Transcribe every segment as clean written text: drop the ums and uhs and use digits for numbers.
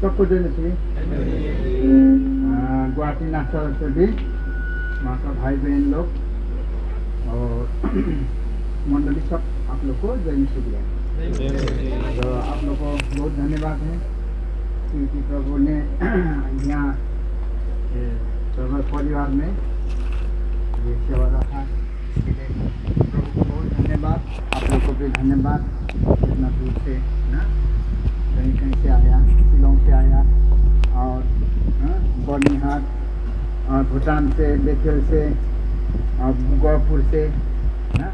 सबको जय मसीह। गुवाहाटी नाश्ता सरस्वती वहाँ का भाई बहन लोग और मंडली सब आप लोग को जय मसीह। तो आप लोग को बहुत धन्यवाद है क्योंकि प्रभु ने यहाँ प्रभु परिवार में ये सेवा रखा। प्रभु को बहुत धन्यवाद, आप लोग को भी धन्यवाद। इतना दूर से ना कहीं कहीं से आया, शिलोंग से आया और बर्निहाट और भूटान से, बेथेल से और गोरखपुर से ना।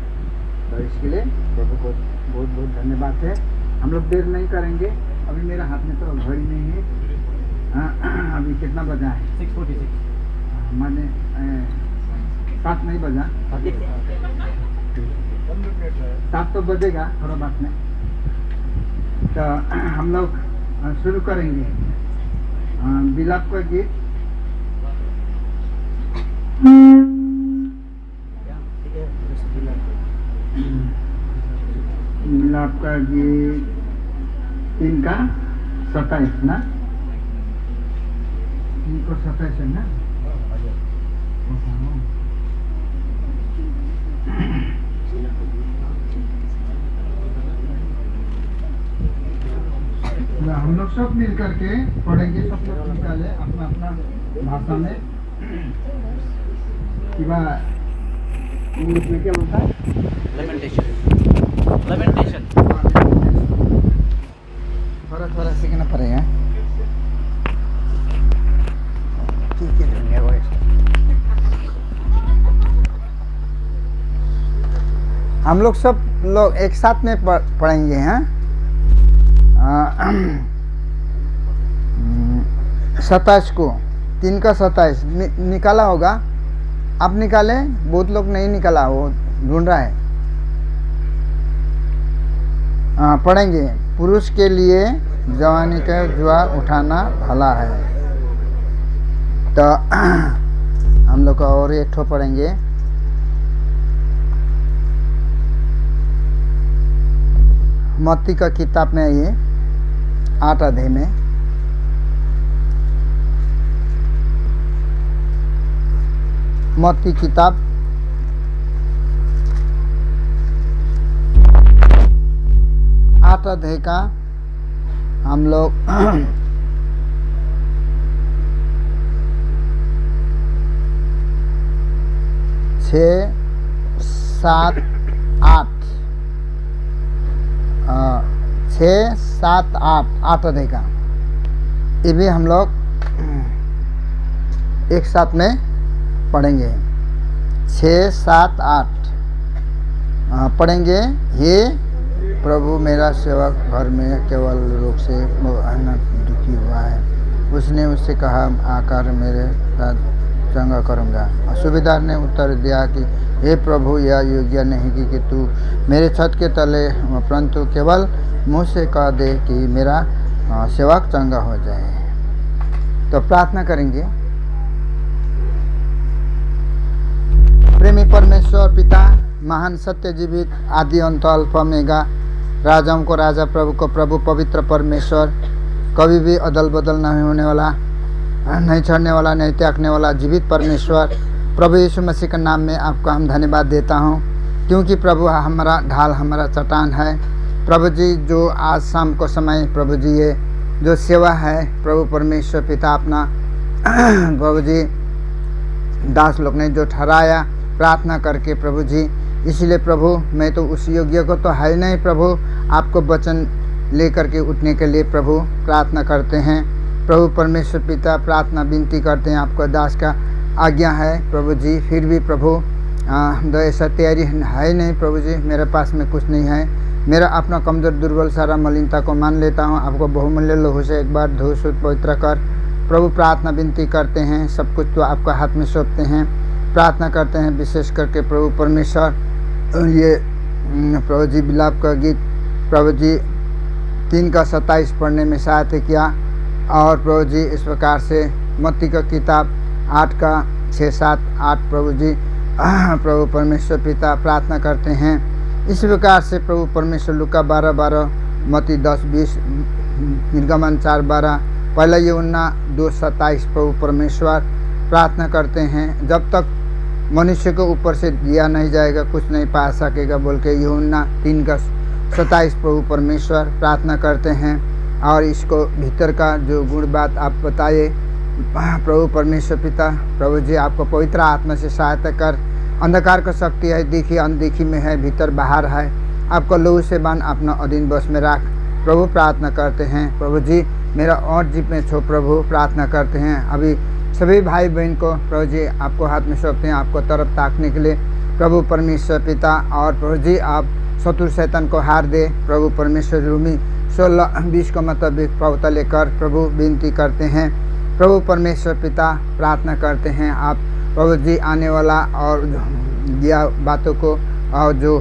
तो इसके लिए प्रभु को बहुत बहुत धन्यवाद है। हम लोग देर नहीं करेंगे। अभी मेरे हाथ में तो घड़ी नहीं है। अभी कितना बजा है? 6:46। मैंने 7 नहीं बजा, 7 तो बजेगा थोड़ा बात में। तो हम लोग शुरू करेंगे विलाप का गीत। विलाप का गीत 3 का 27 ना, 3 को 27 है ना। हम लोग सब मिल करके पढ़ेंगे, सब लोग निकाले अपना अपना भाषा में। इंग्लिश में क्या बोलता है? लेमेंटेशन। थोड़ा सीखना पड़ेगा। ठीक है, हम लोग सब लोग एक साथ में पढ़ेंगे हैं। 27 को 3 का 27 निकाला होगा। आप निकाले, बहुत लोग नहीं निकाला, वो ढूंढ रहा है। पढ़ेंगे। पुरुष के लिए जवानी का जुआ उठाना भला है। तो हम लोग का और एक ठो पढ़ेंगे। मत्ती का किताब में ये 8 अध्याय में मत्ती किताब 8 अध्याय का हम लोग 6, 7, 8 6, 7, 8 अध्याय का ये भी हम लोग एक साथ में पढ़ेंगे। 6, 7, 8 पढ़ेंगे। हे प्रभु, मेरा सेवक घर में केवल रोग से दुखी हुआ है। उसने उससे कहा, आकर मेरे साथ चंगा करूँगा। सूबेदार ने उत्तर दिया कि हे प्रभु, यह योग्य नहीं कि तू मेरे छत के तले, परंतु केवल मुँह से कह दे कि मेरा सेवक चंगा हो जाए। तो प्रार्थना करेंगे। प्रेमी परमेश्वर पिता, महान सत्य जीवित, आदि अंत अल्फा मेगा, राजाओं को राजा, प्रभु को प्रभु, पवित्र परमेश्वर, कभी भी अदल बदल नहीं होने वाला, नहीं छोड़ने वाला, नहीं त्यागने वाला जीवित परमेश्वर, प्रभु यीशु मसीह के नाम में आपका हम धन्यवाद देता हूँ, क्योंकि प्रभु हमारा ढाल, हमारा चट्टान है। प्रभु जी, जो आज शाम को समय प्रभु जी ये जो सेवा है प्रभु परमेश्वर पिता अपना प्रभु जी दास लोग ने जो ठहराया प्रार्थना करके प्रभु जी, इसलिए प्रभु मैं तो उस योग्य को तो है नहीं प्रभु, आपको वचन लेकर के उठने के लिए प्रभु प्रार्थना करते हैं। प्रभु परमेश्वर पिता प्रार्थना विनती करते हैं, आपका दास का आज्ञा है प्रभु जी, फिर भी प्रभु तो ऐसा तैयारी है नहीं प्रभु जी, मेरे पास में कुछ नहीं है, मेरा अपना कमज़ोर दुर्बल सारा मलिनता को मान लेता हूँ, आपको बहुमूल्य लोगों से एक बार धो शुद्ध पवित्र कर प्रभु प्रार्थना विनती करते हैं, सब कुछ तो आपका हाथ में सौंपते हैं, प्रार्थना करते हैं विशेष करके प्रभु परमेश्वर ये प्रभु जी विलाप का गीत प्रभु जी 3 का 27 पढ़ने में सहायता किया, और प्रभु जी इस प्रकार से मत्ती का किताब 8 का 6, 7, 8 प्रभु जी प्रभु परमेश्वर पिता प्रार्थना करते हैं इस प्रकार से प्रभु परमेश्वर लूका 12, 12 मत्ती 10, 20 निर्गमन 4, 12 पहला यूहन्ना 2:27 प्रभु परमेश्वर प्रार्थना करते हैं, जब तक मनुष्य को ऊपर से दिया नहीं जाएगा कुछ नहीं पा सकेगा बोल के यूहन्ना 3:27 प्रभु परमेश्वर प्रार्थना करते हैं। और इसको भीतर का जो गुण बात आप बताए प्रभु परमेश्वर पिता, प्रभु जी आपको पवित्र आत्मा से सहायता कर, अंधकार का शक्ति है, देखी अनदेखी में है, भीतर बाहर है, आपको लहू से बांध अपना अधीन बस में रख प्रभु प्रार्थना करते हैं। प्रभु जी मेरा और जीप में छो प्रभु प्रार्थना करते हैं। अभी सभी भाई बहन को प्रभु जी आपको हाथ में सौंपते हैं, आपको तरफ ताकने के लिए प्रभु परमेश्वर पिता। और प्रभु जी आप शत्रु शैतान को हार दे प्रभु परमेश्वर। रूमी 16:20 का मुताबिक पवित्र लेकर प्रभु विनती करते हैं। प्रभु परमेश्वर पिता प्रार्थना करते हैं आप प्रभु जी आने वाला और दिया बातों को और जो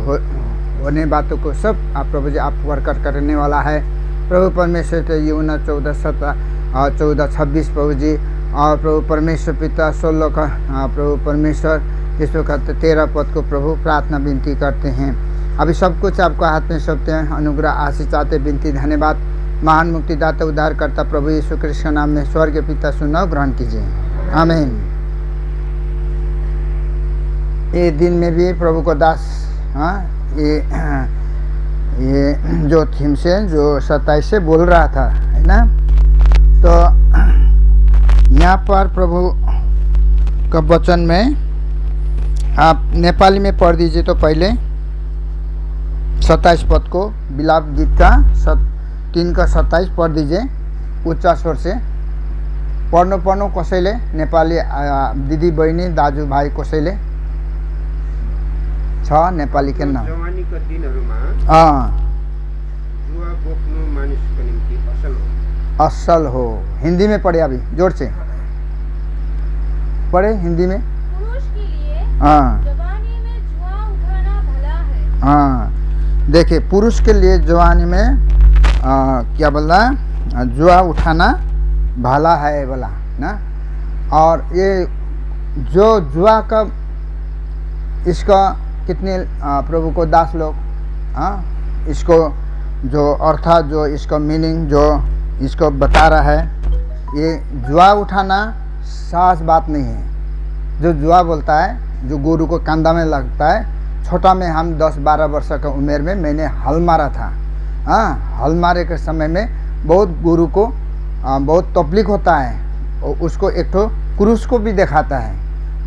होने बातों को सब आप प्रभु जी आप वर्कर करने वाला है प्रभु परमेश्वर के। यूहन्ना 14:26 प्रभु जी। और प्रभु परमेश्वर पिता 16 का प्रभु परमेश्वर जिसको कहते 13 पद को प्रभु प्रार्थना विनती करते हैं। अभी सब कुछ आपको हाथ में सौंपते हैं। अनुग्रह आशीष चाहते विनती धन्यवाद महान मुक्तिदाता उद्धारकर्ता प्रभु यीशु कृष्ण के नाम में स्वर्ग पिता सुनाओ ग्रहण कीजिए, आमीन। ये दिन में भी प्रभु को दास ये जो थीम से जो 27 से बोल रहा था है ना, तो यहाँ पर प्रभु का वचन में आप नेपाली में पढ़ दीजिए। तो पहले 27 पद को बिलाप गीत का 3:27 पढ़ दीजिए उच्च स्वर से। पढ्नु कसैले नेपाली दिदी बहिनी दाजु भाइ कसैले छ नेपाली के नाम जवानीका दिनहरुमा जुवा बोक्नु मानिसको निम्ति असल हो। हिंदी में पढ़े, अभी जोर से पढ़े हिंदी में। पुरुष के लिए जवानी में जुआ उठाना भला है। हाँ देखिए, पुरुष के लिए जवानी में क्या बोला, जुआ उठाना भला है बोला ना। और ये जो जुआ का इसका कितने प्रभु को दास लोग इसको जो अर्थात जो इसका मीनिंग जो इसको बता रहा है, ये जुआ उठाना सास बात नहीं है। जो जुआ बोलता है, जो गुरु को कंधा में लगता है। छोटा में हम 10-12 वर्ष का उम्र में मैंने हल मारा था। हल मारे के समय में बहुत गुरु को बहुत तकलीफ होता है, और उसको एक तो क्रूस को भी दिखाता है,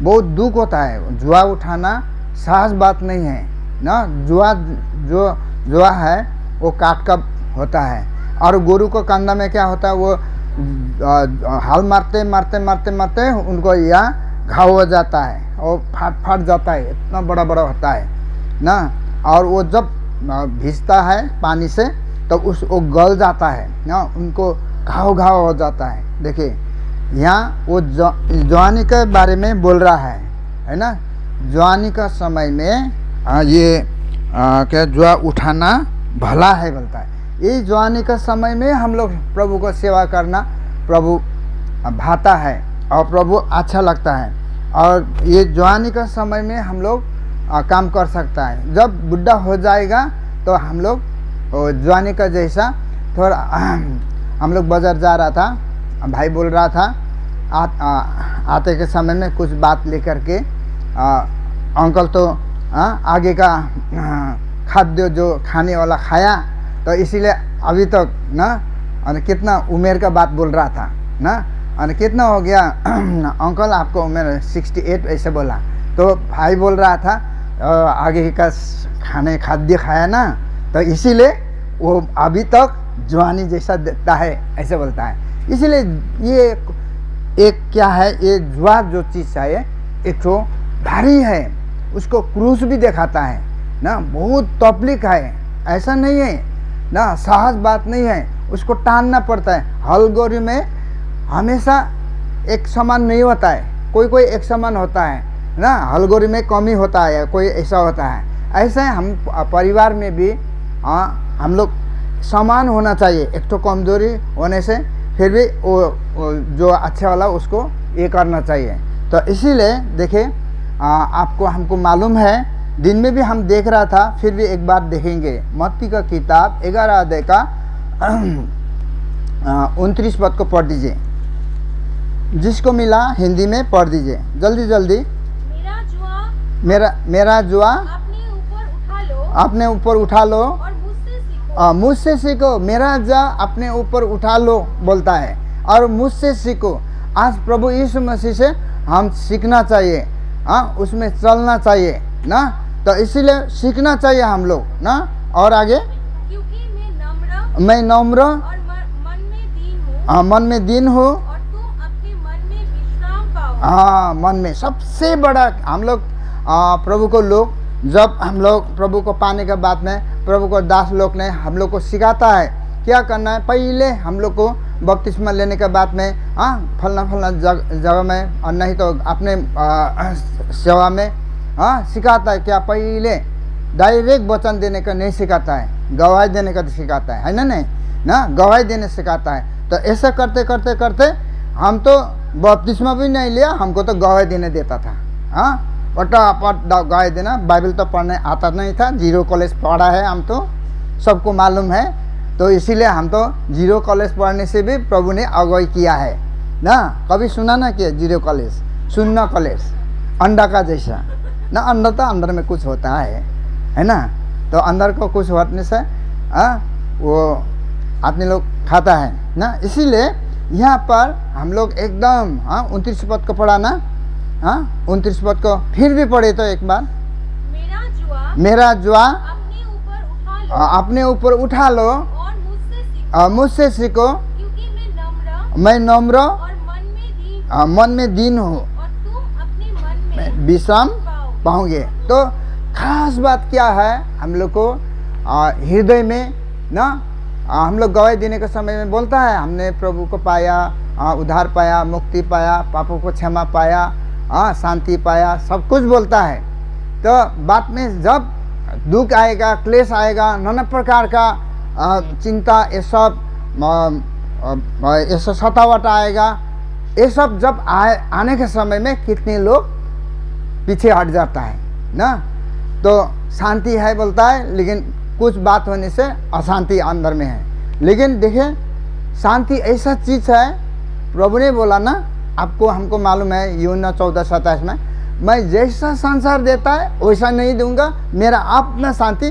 बहुत दुख होता है। जुआ उठाना साहस बात नहीं है ना। जुआ है वो काट का होता है, और गुरु को कंधा में क्या होता है, वो हल मारते मारते मारते मारते उनको यहाँ घाव हो जाता है और फाट जाता है, इतना बड़ा बड़ा होता है ना। और वो जब भीजता है पानी से तो वो गल जाता है ना, उनको घाव हो जाता है। देखिए यहाँ वो जवानी के बारे में बोल रहा है ना। जवानी का समय में ये क्या जुआ उठाना भला है बोलता है। ये जवानी का समय में हम लोग प्रभु को सेवा करना प्रभु भाता है और प्रभु अच्छा लगता है। और ये जवानी का समय में हम लोग काम कर सकता है। जब बुढ़ा हो जाएगा तो हम लोग जवानी का जैसा थोड़ा हम लोग बाजार जा रहा था, भाई बोल रहा था आते के समय में कुछ बात लेकर के अंकल तो आगे का खाद्य जो खाने वाला खाया, तो इसीलिए अभी तक ना और कितना उम्र का बात बोल रहा था ना। और कितना हो गया अंकल आपको उम्र 68 ऐसे बोला। तो भाई बोल रहा था आगे का खाद्य खाया ना, तो इसीलिए वो अभी तक जवानी जैसा दिखता है ऐसे बोलता है। इसीलिए ये एक क्या है, ये जुआ जो चीज़ है एक तो भारी है, उसको क्रूस भी दिखाता है ना, बहुत तकलीफ है, ऐसा नहीं है ना, सहज बात नहीं है, उसको टानना पड़ता है। हलगोरी में हमेशा एक समान नहीं होता है, कोई एक समान होता है ना। हलगोरी में कमी होता है, कोई ऐसा होता है। ऐसे हम परिवार में भी हम लोग समान होना चाहिए। एक तो कमजोरी होने से फिर भी वो जो अच्छा वाला उसको ये करना चाहिए। तो इसीलिए देखिए आपको हमको मालूम है, दिन में भी हम देख रहा था, फिर भी एक बार देखेंगे। मत्ती का किताब 11 अध्याय का 29 पद को पढ़ दीजिए। जिसको मिला हिंदी में पढ़ दीजिए, जल्दी जल्दी। मेरा जुआ मेरा जुआ अपने ऊपर उठा लो अपने ऊपर उठा लो और मुझसे सीखो। मुझसे सीखो। मेरा जुआ अपने ऊपर उठा लो बोलता है और मुझसे सीखो। आज प्रभु यीशु मसीह से हम सीखना चाहिए, उसमें चलना चाहिए ना। तो इसीलिए सीखना चाहिए हम लोग ना। और आगे, क्योंकि मैं नम्र और मन में दीन हूँ मन में दीन हूँ और तुम अपने मन में विश्राम पाओ। हाँ, मन में सबसे बड़ा हम लोग प्रभु को लोग, जब हम लोग प्रभु को पाने के बाद में प्रभु को दास लोग ने हम लोग को सिखाता है क्या करना है। पहले हम लोग को बपतिस्मा लेने के बाद में फलना जगह में और नहीं तो अपने सेवा में सिखाता है क्या। पहले डायरेक्ट वचन देने का नहीं सिखाता है, गवाही देने का सिखाता है ना। नहीं ना, गवाही देने सिखाता है। तो ऐसा करते करते करते हम तो बपतिस्मा भी नहीं लिया, हमको तो गवाही देने देता था। फटाफट गवाही देना। बाइबल तो पढ़ने आता नहीं था, जीरो कॉलेज पढ़ा है हम तो, सबको मालूम है। तो इसीलिए हम तो जीरो कॉलेज पढ़ने से भी प्रभु ने अगुवाई किया है ना। कभी सुना ना कि जीरो कॉलेज, शून्य कॉलेज, अंडा का जैसा ना। अंडा तो अंदर में कुछ होता है ना। तो अंदर को कुछ होने से वो आदमी लोग खाता है ना। इसीलिए यहाँ पर हम लोग एकदम 29 पद को पढ़ा ना। 29 पद को फिर भी पढ़े तो एक बार। मेरा जुआ अपने ऊपर उठा लो और मुझसे सीखो, क्योंकि मैं नम्र और मन में दीन हूँ और तुम अपने मन में विश्राम पाओगे। तो खास बात क्या है, हम लोग को हृदय में ना हम लोग गवाही देने के समय में बोलता है हमने प्रभु को पाया, उद्धार पाया, मुक्ति पाया, पापों को क्षमा पाया, शांति पाया, सब कुछ बोलता है। तो बाद में जब दुख आएगा, क्लेश आएगा, नाना प्रकार का चिंता, ये सब सतावट आएगा, ये सब जब आने के समय में कितने लोग पीछे हट जाता है ना। तो शांति है बोलता है, लेकिन कुछ बात होने से अशांति अंदर में है। लेकिन देखिए, शांति ऐसा चीज़ है, प्रभु ने बोला ना, आपको हमको मालूम है यूहन्ना 14:27 में, मैं जैसा संसार देता है वैसा नहीं दूंगा, मेरा अपना शांति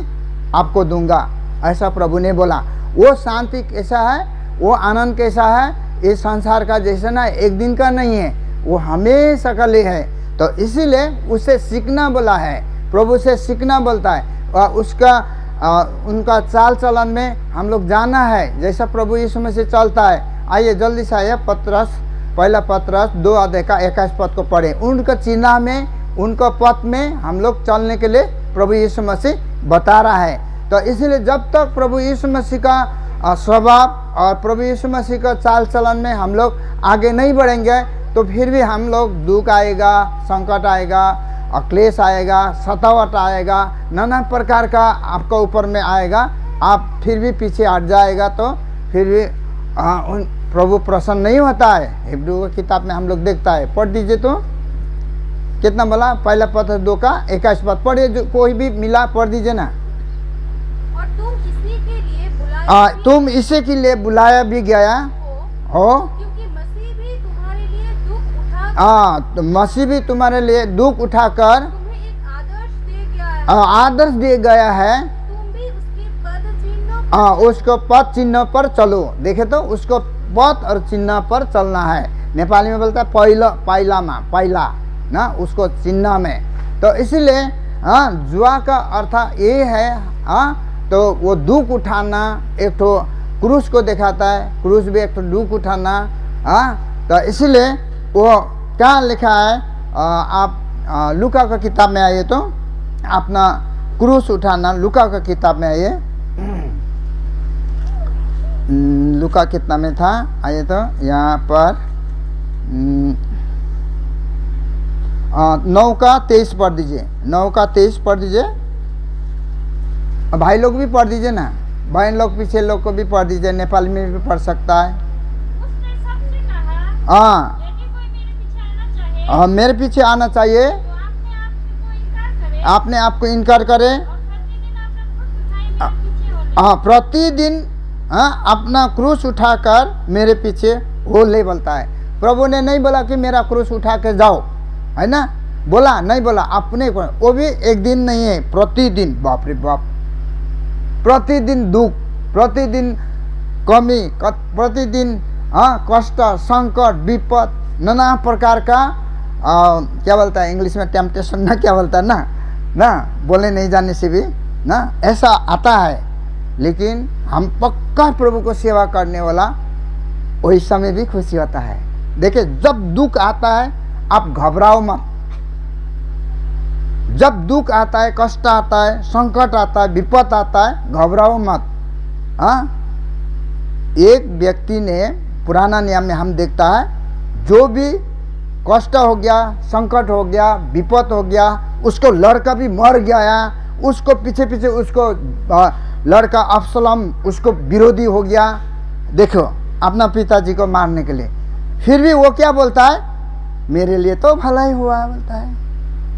आपको दूंगा, ऐसा प्रभु ने बोला। वो शांति कैसा है, वो आनंद कैसा है, ये संसार का जैसा ना एक दिन का नहीं है, वो हमेशा का लिए है। तो इसीलिए उसे सीखना बोला है, प्रभु से सीखना बोलता है। और उसका उनका चाल चलन में हम लोग जाना है, जैसा प्रभु यीशु में से चलता है। आइए जल्दी से आइए, पहला पत्रस 2:21 पद को पढ़े। उनका चिन्ह में, उनका पथ में हम लोग चलने के लिए प्रभु यीशु मसीह बता रहा है। तो इसलिए जब तक प्रभु यीशु मसीह का स्वभाव और प्रभु यीशु मसीह का चाल चलन में हम लोग आगे नहीं बढ़ेंगे, तो फिर भी हम लोग दुख आएगा, संकट आएगा, क्लेश आएगा, सतावट आएगा, नाना प्रकार का आपका ऊपर में आएगा, आप फिर भी पीछे हट जाएगा। तो फिर भी प्रभु प्रसन्न नहीं होता है। हिब्रू की किताब में हम लोग देखता है, पढ़ दीजिए तो कितना बोला, पहला पत्र 2:21 पद पढ़िए, जो कोई भी मिला पढ़ दीजिए ना। और तुम इसी के लिए बुलाया भी गया हो, क्योंकि मसीह भी तुम्हारे लिए दुख उठा तो मसीह भी तुम्हारे लिए दुख उठाकर तुम्हें एक आदर्श दे गया है। तुम भी उसके पद चिन्ह उसको पद चिन्ह पर चलो। देखे तो उसको पद और चिन्ह पर चलना है। नेपाली में बोलता है पहिला ना, उसको चिन्ह में। तो इसीलिए जुआ का अर्थ ये है, तो वो दुख उठाना, एक तो क्रूस को दिखाता है, क्रूस भी एक तो दुख उठाना। तो इसीलिए वो क्या लिखा है, आप लूका का किताब में आइए तो अपना क्रूस उठाना, लूका का किताब में आइए। लूका कितना में था, आइए तो यहाँ पर 9:23 पढ़ दीजिए, 9:23 पढ़ दीजिए। भाई लोग भी पढ़ दीजिए ना, भाई लोग पीछे लोग को भी पढ़ दीजिए, नेपाली में भी पढ़ सकता है। उसने सबसे कहा, यदि कोई मेरे पीछे आना चाहे, मेरे पीछे आना चाहिए, तो अपने आप को इनकार करे, और प्रतिदिन अपना क्रूस उठाए मेरे पीछे हो ले। प्रतिदिन हाँ, अपना क्रूस उठाकर मेरे पीछे वो ले बोलता है। प्रभु ने नहीं बोला कि मेरा क्रूस उठा के जाओ, है ना, बोला नहीं, बोला अपने को, वो भी एक दिन नहीं है, प्रतिदिन। बाप रे बाप, प्रतिदिन दुख, प्रतिदिन कमी, प्रतिदिन कष्ट, संकट, विपद, नाना प्रकार का क्या बोलता है इंग्लिश में, टेम्पटेशन ना, क्या बोलता है ना बोलने नहीं जानने से भी ना ऐसा आता है। लेकिन हम पक्का प्रभु को सेवा करने वाला वही समय भी खुशी होता है। देखिए, जब दुख आता है आप घबराओ मत। जब दुख आता है, कष्ट आता है, संकट आता है, विपद आता है, घबराओ मत। हाँ, एक व्यक्ति ने पुराना नियम में हम देखता है, जो भी कष्ट हो गया, संकट हो गया, विपद हो गया, उसको लड़का भी मर गया, उसको पीछे पीछे उसको लड़का अब्सलोम उसको विरोधी हो गया, देखो अपना पिताजी को मारने के लिए, फिर भी वो क्या बोलता है, मेरे लिए तो भलाई हुआ बोलता है।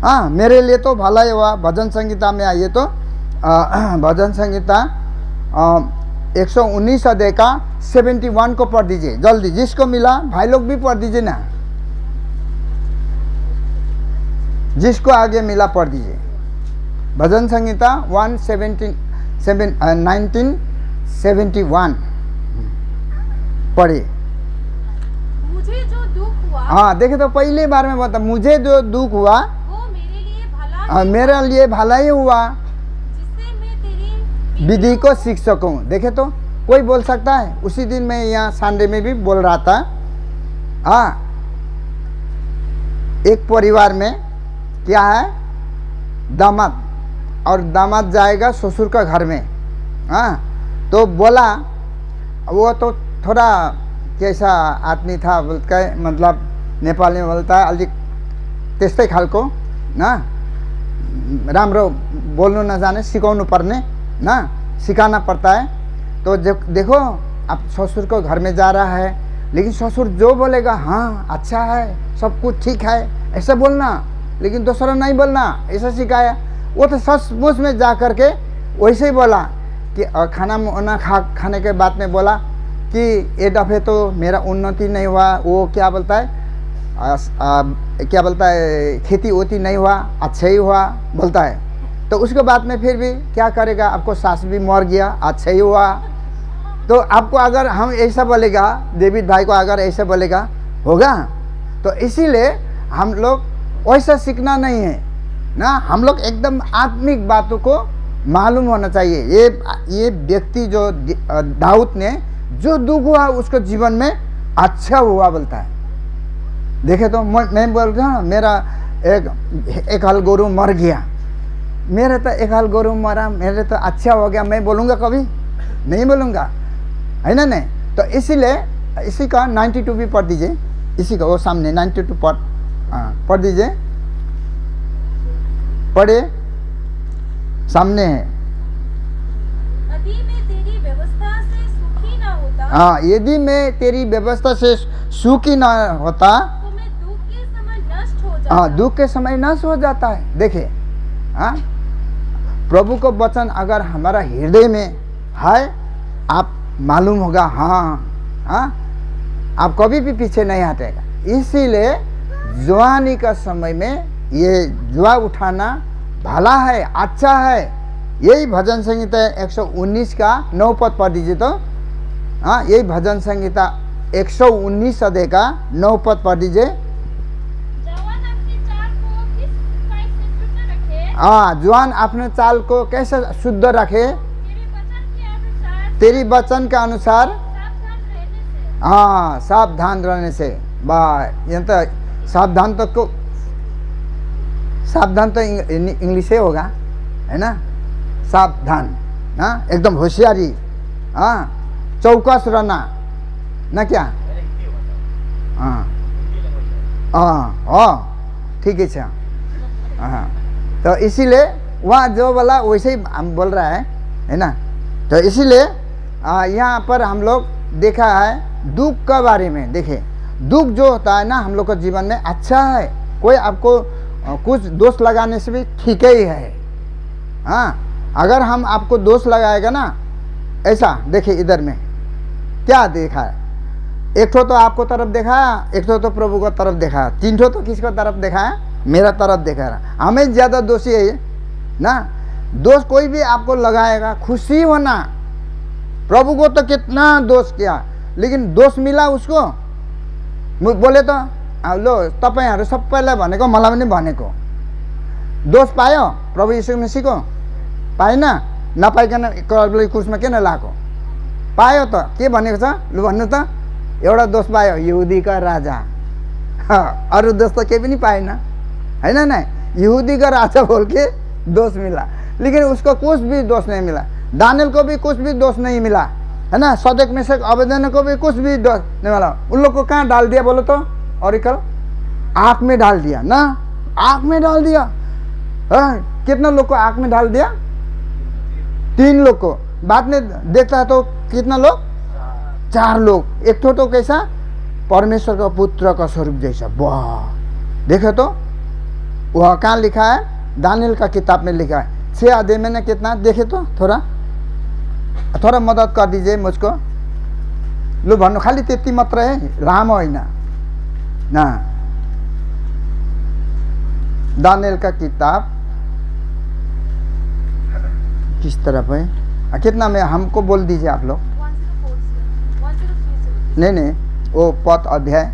हाँ, मेरे लिए तो भलाई हुआ। भजन संगीता में आइए तो भजन संगीता 119 अध्याय का 71 को पढ़ दीजिए जल्दी, जिसको मिला भाई लोग भी पढ़ दीजिए ना, जिसको आगे मिला पढ़ दीजिए। भजन संगीता 1971 पढ़िए। मुझे जो दुख हुआ, हाँ देखे तो पहले बार में बता, मुझे जो दुख हुआ वो मेरे लिए भला ही मेरे लिए भला ही हुआ, जिससे मैं तेरी विधि को सीख सकूं। देखे तो कोई बोल सकता है। उसी दिन मैं यहाँ संडे में भी बोल रहा था, हाँ, एक परिवार में क्या है, दामाद, और दामाद जाएगा ससुर का घर में। हाँ, तो बोला, वो तो थोड़ा कैसा आदमी था बोलता है, मतलब नेपाली में बोलता है अलिक त्यस्तै खालको ना, राम्रो बोल्नु नजाने, सिकाउनु पर्ने ना, सिखाना पड़ता है। तो जब देखो अब ससुर को घर में जा रहा है, लेकिन ससुर जो बोलेगा हाँ अच्छा है, सब कुछ ठीक है, ऐसा बोलना, लेकिन दूसरा नहीं बोलना, ऐसा सिखाया। वो तो सचमुच में जा कर के वैसे ही बोला कि खाना ना खाने के बाद में बोला कि ये दफ़े तो मेरा उन्नति नहीं हुआ, वो क्या बोलता है, क्या बोलता है, खेती होती नहीं हुआ, अच्छा ही हुआ बोलता है। तो उसके बाद में फिर भी क्या करेगा, आपको सास भी मर गया, अच्छा ही हुआ। तो आपको अगर हम ऐसा बोलेगा, डेविड भाई को अगर ऐसा बोलेगा होगा। तो इसीलिए हम लोग वैसा सीखना नहीं है ना, हम लोग एकदम आत्मिक बातों को मालूम होना चाहिए। ये व्यक्ति जो दाऊद ने जो दुख हुआ उसको जीवन में अच्छा हुआ बोलता है। देखे तो मैं बोल रहा हूँ, मेरा एक हल गोरू मर गया, मेरे तो एक हल गोरू मरा, मेरे तो अच्छा हो गया, मैं बोलूँगा कभी नहीं बोलूँगा, है ना नहीं। तो इसीलिए इसी का 92 भी पढ़ दीजिए, इसी का वो सामने 92 पढ़ दीजिए, पढ़े सामने है। यदि मैं तेरी व्यवस्था से सुखी ना होता, हाँ, यदि मैं तेरी व्यवस्था से सुखी ना होता तो मैं दुख के समय नष्ट हो जाता। हाँ, दुख के समय नष्ट हो जाता है। देखे, हाँ, प्रभु को वचन अगर हमारा हृदय में है, आप मालूम होगा, हाँ, आप कभी भी पीछे नहीं हटेगा। इसीलिए जवानी का समय में ये जुआ उठाना भला है, अच्छा है। यही भजन संगीता 119 का 9 पद पढ़ दीजिए तो, हाँ, यही भजन संगीता 119 अध्याय का 9 पद पढ़ दीजिए। जवान अपनी चाल को किस उपाय से शुद्ध रखे, हाँ, जवान अपने चाल को कैसे शुद्ध रखे, तेरी वचन के अनुसार सावधान रहने से। हाँ, सावधान रहने से। वाह, ये तो सावधान तो इंग्लिश ही होगा, है ना, सावधान, हाँ, एकदम होशियारी, हाँ, चौकस रहना ना, क्या, हाँ हाँ ठीक है। हाँ, तो इसीलिए वहाँ जो बोला वैसे ही हम बोल रहा है ना। तो इसीलिए यहाँ पर हम लोग देखा है दुख के बारे में। देखे, दुख जो होता है ना हम लोग के जीवन में अच्छा है, कोई आपको कुछ दोष लगाने से भी ठीक ही है। हाँ, अगर हम आपको दोष लगाएगा ना ऐसा देखिए इधर में क्या देखा है, एक ठो तो आपको तरफ देखा, एक ठो तो प्रभु को तरफ देखा, तीन ठो तो किसको तरफ देखा है, मेरा तरफ देखा है। हमें ज़्यादा दोषी है ना। दोष कोई भी आपको लगाएगा, खुशी होना। प्रभु को तो कितना दोष किया लेकिन दोष मिला उसको। बोले तो लो तपाईँहरू सबैलाई भनेको मलाई पनि भनेको, दोष पायो प्रभु यीशु मसीहको? पाएन, नपाइकन कल्वरी क्रुसमा किन लाएको? पायो त, के भनेको छ लु भन्नु त? एउटा दोष पायो, यहुदी का राजा। अरू दोष तो केही पनि पाएन, है ना? यहूदी का राजा बोल के दोष मिला, लेकिन उसको कुछ भी दोष नहीं मिला। दानियल को भी कुछ भी दोष नहीं मिला, है ना? सदक मेशक अबेदनगो को भी कुछ भी दोष नहीं मिला। उन लोग को कहाँ डाल दिया बोलो तो? ऑरिकल आँख में डाल दिया ना, आँख में डाल दिया। कितना लोग को आँख में डाल दिया? 3 लोग को। बाद में देखता है तो कितना लोग? 4 लोग। एक तो कैसा? परमेश्वर का पुत्र का स्वरूप जैसा। वाह, देखो तो वह कहाँ लिखा है? दानियल का किताब में लिखा है 6 अध्याय में ना। कितना देखे तो थोड़ा मदद कर दीजिए मुझको। लु भन्नु, खाली त्यति मात्र है, लामो होइन ना। दानियल का किताब किस तरफ है? कितना में हमको बोल दीजिए आप लोग। 104 नहीं, वो पद अध्याय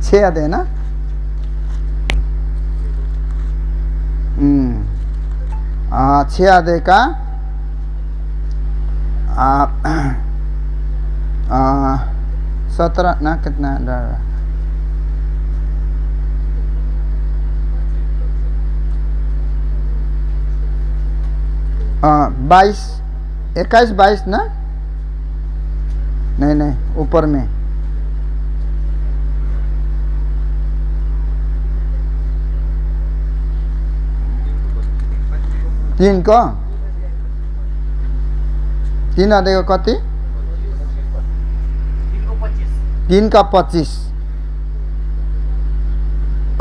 6 अध्याय ना। 6 अध्याय का 17 ना कितना 22 21 22 ना। नहीं ऊपर में तीन अध्याय का कति? 3 का 25।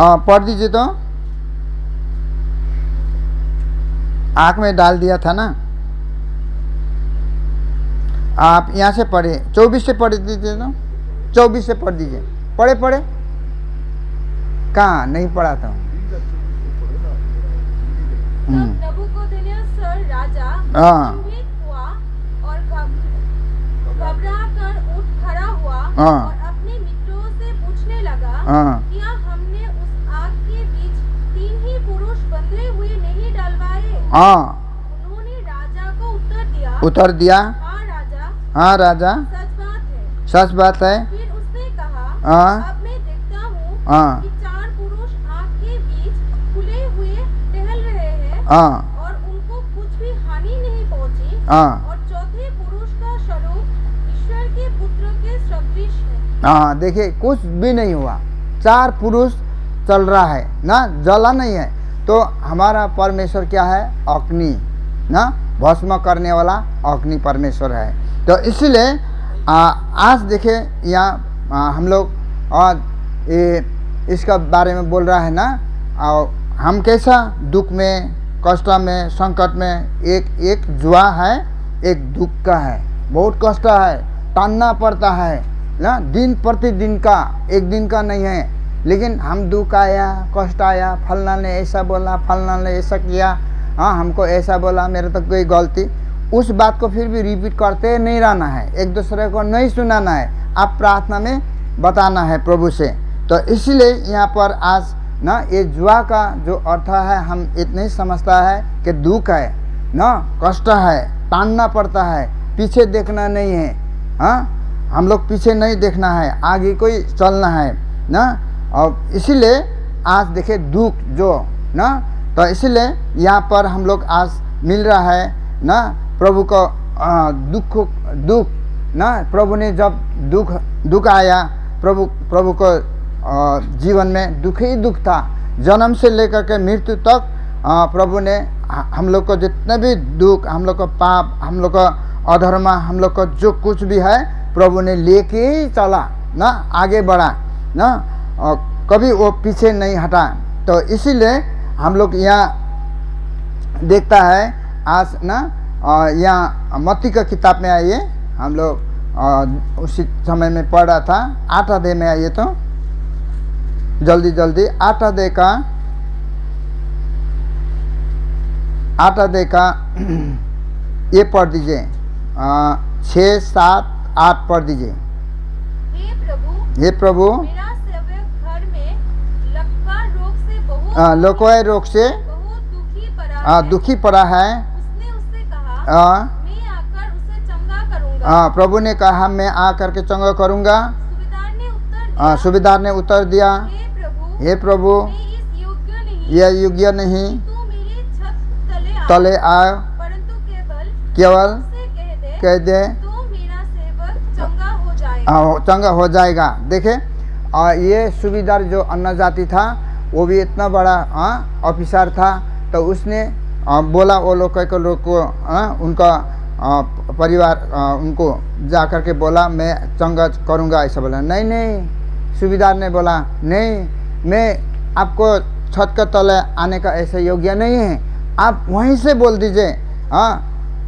पढ़ दीजिए तो। आँख में डाल दिया था ना। आप यहाँ से पढ़े, 24 से पढ़ दीजिए तो। 24 से पढ़ दीजिए। पढ़े कहाँ नहीं पढ़ा था। नबूकदनेस्सर राजा भयभीत हुआ और घबराकर उठ खड़ा हुआ और अपने मित्रों से पूछने लगा, क्या हमने उस आग के बीच 3 ही पुरुष बंधे हुए नहीं डलवाए? उन्होंने राजा को उत्तर दिया, हाँ राजा, सच बात है। फिर उसने कहा, अब मैं देखता हूँ कि 4 पुरुष आग के बीच खुले हुए टहल रहे हैं और उनको कुछ भी हानि नहीं पहुंची, और चौथे पुरुष का स्वरूप ईश्वर के पुत्र के सदृश है। देखिए कुछ भी नहीं हुआ, 4 पुरुष चल रहा है ना, जला नहीं है। तो हमारा परमेश्वर क्या है? अग्नि ना, भस्म करने वाला अग्नि परमेश्वर है। तो इसलिए आज देखे यहाँ हम लोग इसका बारे में बोल रहा है ना। हम कैसा दुख में, कष्ट में, संकट में, एक जुआ है, एक दुख का है। बहुत कष्ट है, तानना पड़ता है ना, दिन प्रतिदिन का, एक दिन का नहीं है। लेकिन हम दुख आया, कष्ट आया, फलना ने ऐसा बोला, फलना ने ऐसा किया, हमको ऐसा बोला, मेरे तो कोई गलती, उस बात को फिर भी रिपीट करते नहीं रहना है, एक दूसरे को नहीं सुनाना है, आप प्रार्थना में बताना है प्रभु से। तो इसलिए यहाँ पर आज ना ये जुआ का जो अर्थ है हम इतना ही समझता है कि दुख है ना, कष्ट है, तानना पड़ता है, पीछे देखना नहीं है। हम लोग पीछे नहीं देखना है, आगे कोई चलना है ना। और इसीलिए आज देखे दुख जो ना, तो इसलिए यहाँ पर हम लोग आज मिल रहा है ना प्रभु को दुख ना। प्रभु ने जब दुख आया, प्रभु को जीवन में दुख ही दुख था, जन्म से लेकर के मृत्यु तक। प्रभु ने हम लोग को जितने भी दुख, हम लोग को पाप, हम लोग को अधर्म, हम लोग को जो कुछ भी है, प्रभु ने लेके ही चला ना, आगे बढ़ा ना, कभी वो पीछे नहीं हटा। तो इसीलिए हम लोग यहाँ देखता है आज ना यहाँ मत्ती का किताब में आइए, हम लोग उसी समय में पढ़ा था। 8 अध्याय में आइए तो जल्दी जल्दी 8 अध्याय का ये पढ़ दीजिए, 6, 7, 8 पढ़ दीजिए। हे प्रभु मेरा सेवक घर में लकवा रोग से लोकोय रोग से बहुत दुखी पड़ा है। उसने उससे कहा मैं आकर उसे चंगा करूंगा। प्रभु ने कहा मैं आकर के चंगा करूंगा। सूबेदार ने उत्तर दिया, हे प्रभु मैं इस योग्य नहीं यह योग्य नहीं तू मेरी छत तले आ, परंतु केवल उससे कह दे तो मेरा सेवक चंगा हो जाएगा। चंगा हो जाएगा। देखे ये सूबेदार जो अन्य जाति था वो भी इतना बड़ा ऑफिसर था, तो उसने बोला वो लोग को उनका परिवार उनको जा कर के बोला मैं चंगा करूँगा, ऐसा बोला। नहीं, सूबेदार ने बोला नहीं, मैं आपको छत के तले आने का ऐसे योग्य नहीं है, आप वहीं से बोल दीजिए।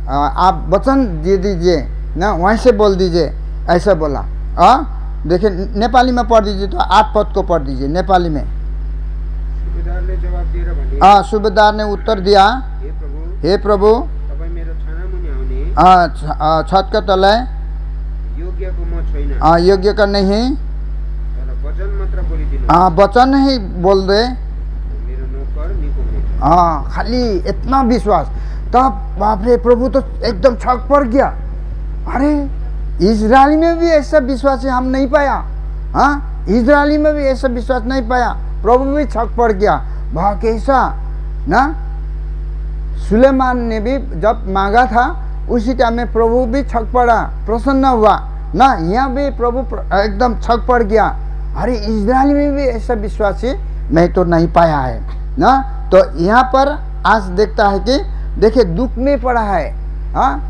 आप वचन दे दीजिए ना, वहीं से बोल दीजिए, ऐसा बोला। देखिए नेपाली में पढ़ दीजिए तो 8 पद को पढ़ दीजिए नेपाली में। सूबेदार ने जवाब दिएर भने, सूबेदार ने उत्तर दिया, हे प्रभु तपाईँ मेरो छानामुनि आउने छत के तले योग्यको म छैन, योग्य का नहीं, तर वचन मात्र बोलिदिनु, वचन ही बोल दे, मेरो नोकर निको हुनेछ। खाली इतना विश्वास। तब बाप रे, प्रभु तो एकदम छक पड़ गया। अरे इजरायली में भी ऐसा विश्वास हम नहीं पाया। इजरायली में भी ऐसा विश्वास नहीं पाया। प्रभु भी छक पड़ गया। वह कैसा ना, सुलेमान ने भी जब मांगा था उसी टाइम में प्रभु भी छक पड़ा, प्रसन्न हुआ ना। यहाँ भी प्रभु एकदम छक पड़ गया। अरे इजरायली में भी ऐसा विश्वासी मैं तो नहीं पाया है ना। तो यहाँ पर आज देखता है कि देखिए दुख में पड़ा है,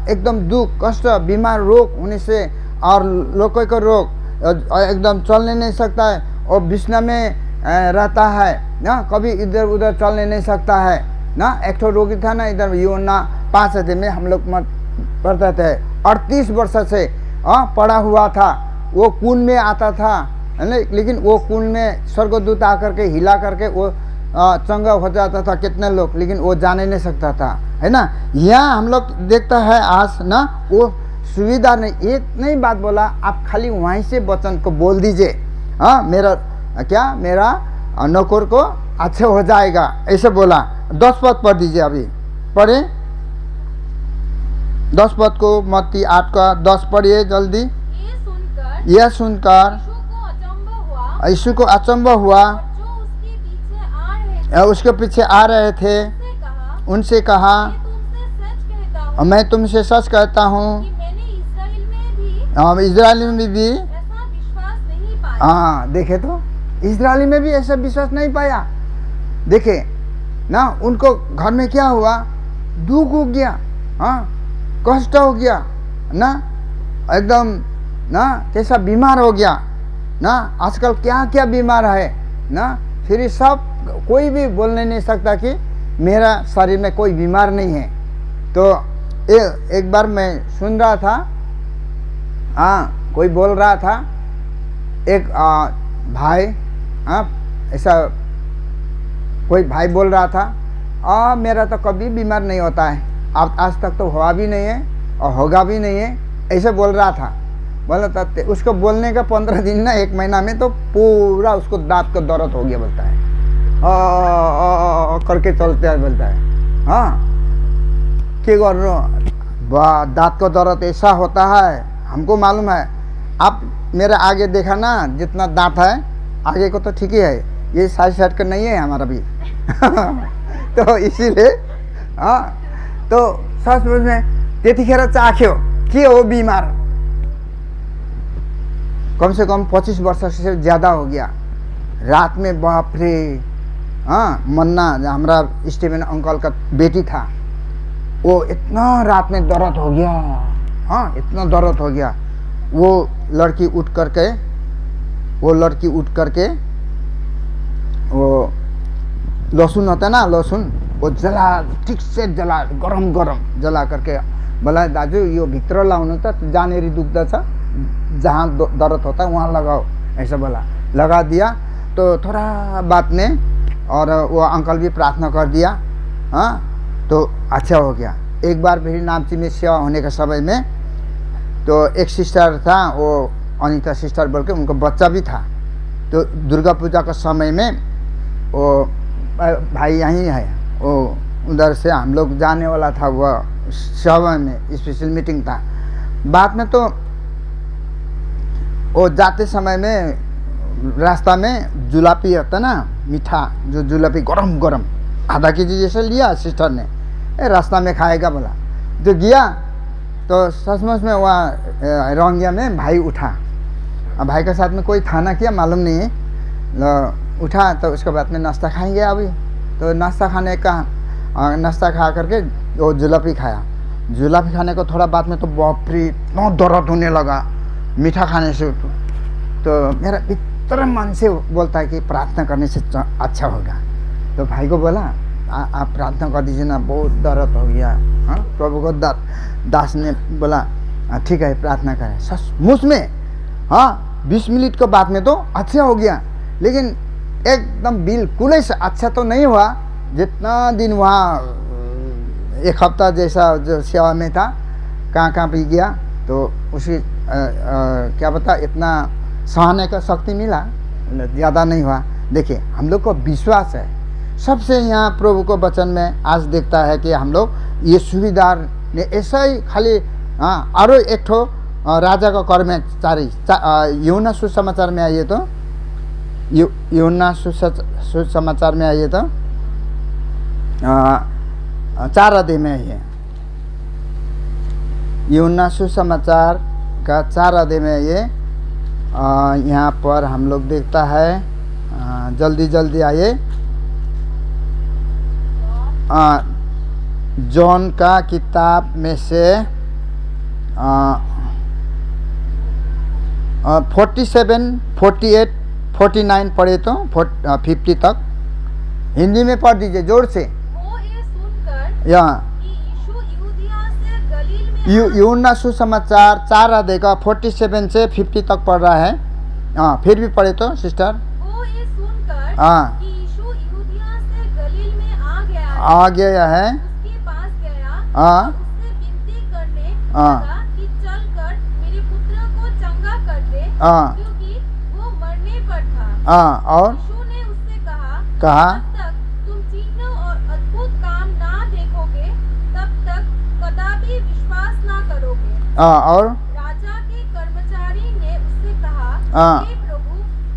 एकदम दुख, कष्ट, बीमार, रोग होने से, और लोगों का रोग एकदम चलने नहीं सकता है, और बिछना में रहता है ना, कभी इधर उधर चलने नहीं सकता है ना। एक तो रोगी था ना इधर यूहन्ना 5 अध्याय में हम लोग पढ़ते थे, 38 वर्ष से पड़ा हुआ था। वो कुंड में आता था, लेकिन वो कुंड में स्वर्गदूत आकर के हिला करके वो चंगा हो जाता था कितने लोग, लेकिन वो जाने नहीं सकता था, है ना। यहाँ हम लोग देखता है आज ना, वो सूबेदार ने एक नहीं बात बोला, आप खाली वहीं से वचन को बोल दीजिए, मेरा नौकर को अच्छा हो जाएगा, ऐसे बोला। 10 पद पढ़ दीजिए, अभी पढ़े 10 पद को, मत्ती 8 का 10 पढ़िए जल्दी। यह सुनकर यीशु को अचंभ हुआ, उसके पीछे आ रहे थे, उनसे कहा मैं तुमसे सच कहता हूँ इजराइल में भी देखे तो इजराइल में भी ऐसा विश्वास नहीं पाया। देखे ना, उनको घर में क्या हुआ, दुख हो गया, कष्ट हो गया ना, एकदम ना कैसा बीमार हो गया ना। आजकल क्या क्या बीमार है ना, फिर सब कोई भी बोलने नहीं सकता कि मेरा शरीर में कोई बीमार नहीं है। तो एक बार मैं सुन रहा था, कोई बोल रहा था, एक भाई, ऐसा कोई भाई बोल रहा था, मेरा तो कभी बीमार नहीं होता है, अब आज तक तो हुआ भी नहीं है और होगा भी नहीं है, ऐसे बोल रहा था। बोला था उसको बोलने का 15 दिन ना 1 महीना में तो पूरा उसको दांत का दर्द हो गया, बोलता है करके चलते है, बोलता है क्या कर रहे हो, दांत का दर्द ऐसा होता है, हमको मालूम है। आप मेरे आगे देखा ना, जितना दांत है आगे को तो ठीक ही है, ये साइड का नहीं है हमारा भी तो इसीलिए तो सच में त्यतिखेर चाख्यो के हो बीमार, कम से कम 25 वर्ष से ज़्यादा हो गया। रात में बाप रे, मन्ना हमारा स्टीवन अंकल का बेटी था, वो इतना रात में दर्द हो गया, इतना दर्द हो गया। वो लड़की उठ करके वो लहसुन होता है ना, लहसुन वो जला ठीक से जला गरम गरम जला करके बोला दाजु यो भित्र लाउनु त जहाँनेरि दुख्दछ जहाँ दर्द होता है वहाँ लगाओ ऐसा बोला। लगा दिया तो थोड़ा बाद में और वो अंकल भी प्रार्थना कर दिया। हाँ तो अच्छा हो गया। एक बार फिर नामची में सेवा होने के समय में तो एक सिस्टर था, वो अनिता सिस्टर बोल के, उनको बच्चा भी था। तो दुर्गा पूजा के समय में वो भाई यहीं है, वो उधर से हम लोग जाने वाला था, वह सभा में स्पेशल मीटिंग था। बाद में तो वो जाते समय में रास्ता में जुलापी होता ना, मीठा जो जुलापी गरम गरम आधा केजी जैसे लिया सिस्टर ने, रास्ता में खाएगा बोला। जो गया तो सचमुच में वहाँ रोंगिया में भाई उठा। अब भाई के साथ में कोई था ना, क्या मालूम नहीं, उठा तो उसके बाद में नाश्ता खाएंगे अभी। तो नाश्ता खाने का नाश्ता खा करके वो जुलापी खाया। जुलापी खाने को थोड़ा बाद में तो बाप रे इतना दर्द होने लगा मीठा खाने से। तो मेरा भीतर मन से बोलता है कि प्रार्थना करने से अच्छा होगा। तो भाई को बोला आप प्रार्थना कर दीजिए ना, बहुत दर्द हो गया। हाँ प्रभु को दास ने बोला ठीक है प्रार्थना करें। सचमुच में हाँ 20 मिनट के बाद में तो अच्छा हो गया, लेकिन एकदम बिल्कुल ही अच्छा तो नहीं हुआ। जितना दिन वहाँ एक हफ्ता जैसा जो सेवा में था, कहाँ भी गया तो उसी क्या पता इतना सहने का शक्ति मिला, ज़्यादा नहीं हुआ। देखिए हम लोग को विश्वास है सबसे। यहाँ प्रभु को वचन में आज देखता है कि हम लोग ये सुविधा ने ऐसा ही खाली और एक ठो राजा का कर्मचारी यूहन्ना सुसमाचार में आइए तो, यूहन्ना सुसमाचार में आइए तो 4 अध्याय में आइए। यूहन्ना सुसमाचार का 4 अध्याय में आइए। यहाँ पर हम लोग देखता है, जल्दी जल्दी आइए। जॉन का किताब में से 47, 48, 49 पढ़े तो 50 तक हिंदी में पढ़ दीजिए जोर से। वो ये सुनकर यहाँ कि यीशु यहूदिया से गलील में यूहन्ना सुसमाचार 4 अध्याय का 47 से 50 तक पढ़ रहा है। हाँ फिर भी पढ़े तो सिस्टर। वो ये सुनकर हाँ कि यीशु यहूदिया से गलील में आ गया है। उसके पास गया हाँ और उससे विनती करने हाँ। लगा कि चल कर मेरे पुत्र को चंगा कर दे, हाँ। क्योंकि वो मरने पर था। हाँ और यीशु ने उससे कहा कहा जब तक तुम चिन्ह और अद्भुत काम ना देखोगे तब तक कदापि विश्वास ना करोगे। और राजा के कर्मचारी ने उससे कहा हाँ। हे प्रभु,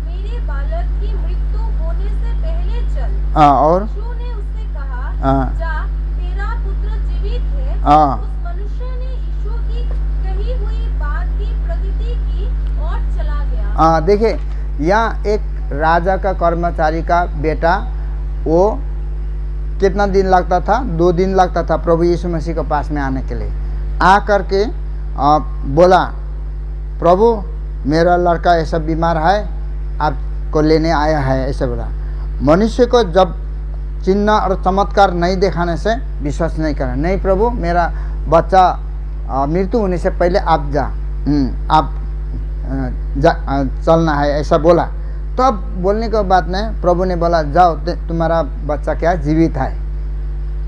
मेरे बालक की मृत्यु होने से पहले चल। और यीशु ने उससे कहा हाँ। जा, तेरा पुत्र जीवित है। हाँ। उस मनुष्य ने यीशु की कही हुई बात की प्रतीति की और चला गया। देखिए यहाँ एक राजा का कर्मचारी का बेटा, वो कितना दिन लगता था? 2 दिन लगता था प्रभु यीशु मसीह के पास में आने के लिए। आ करके बोला प्रभु मेरा लड़का ऐसा बीमार है, आपको लेने आया है, ऐसा बोला। मनुष्य को जब चिन्ह और चमत्कार नहीं दिखाने से विश्वास नहीं करना। नहीं प्रभु मेरा बच्चा मृत्यु होने से पहले आप आप चलना है, ऐसा बोला। तब बोलने के बाद में प्रभु ने बोला जाओ तुम्हारा बच्चा क्या जीवित है।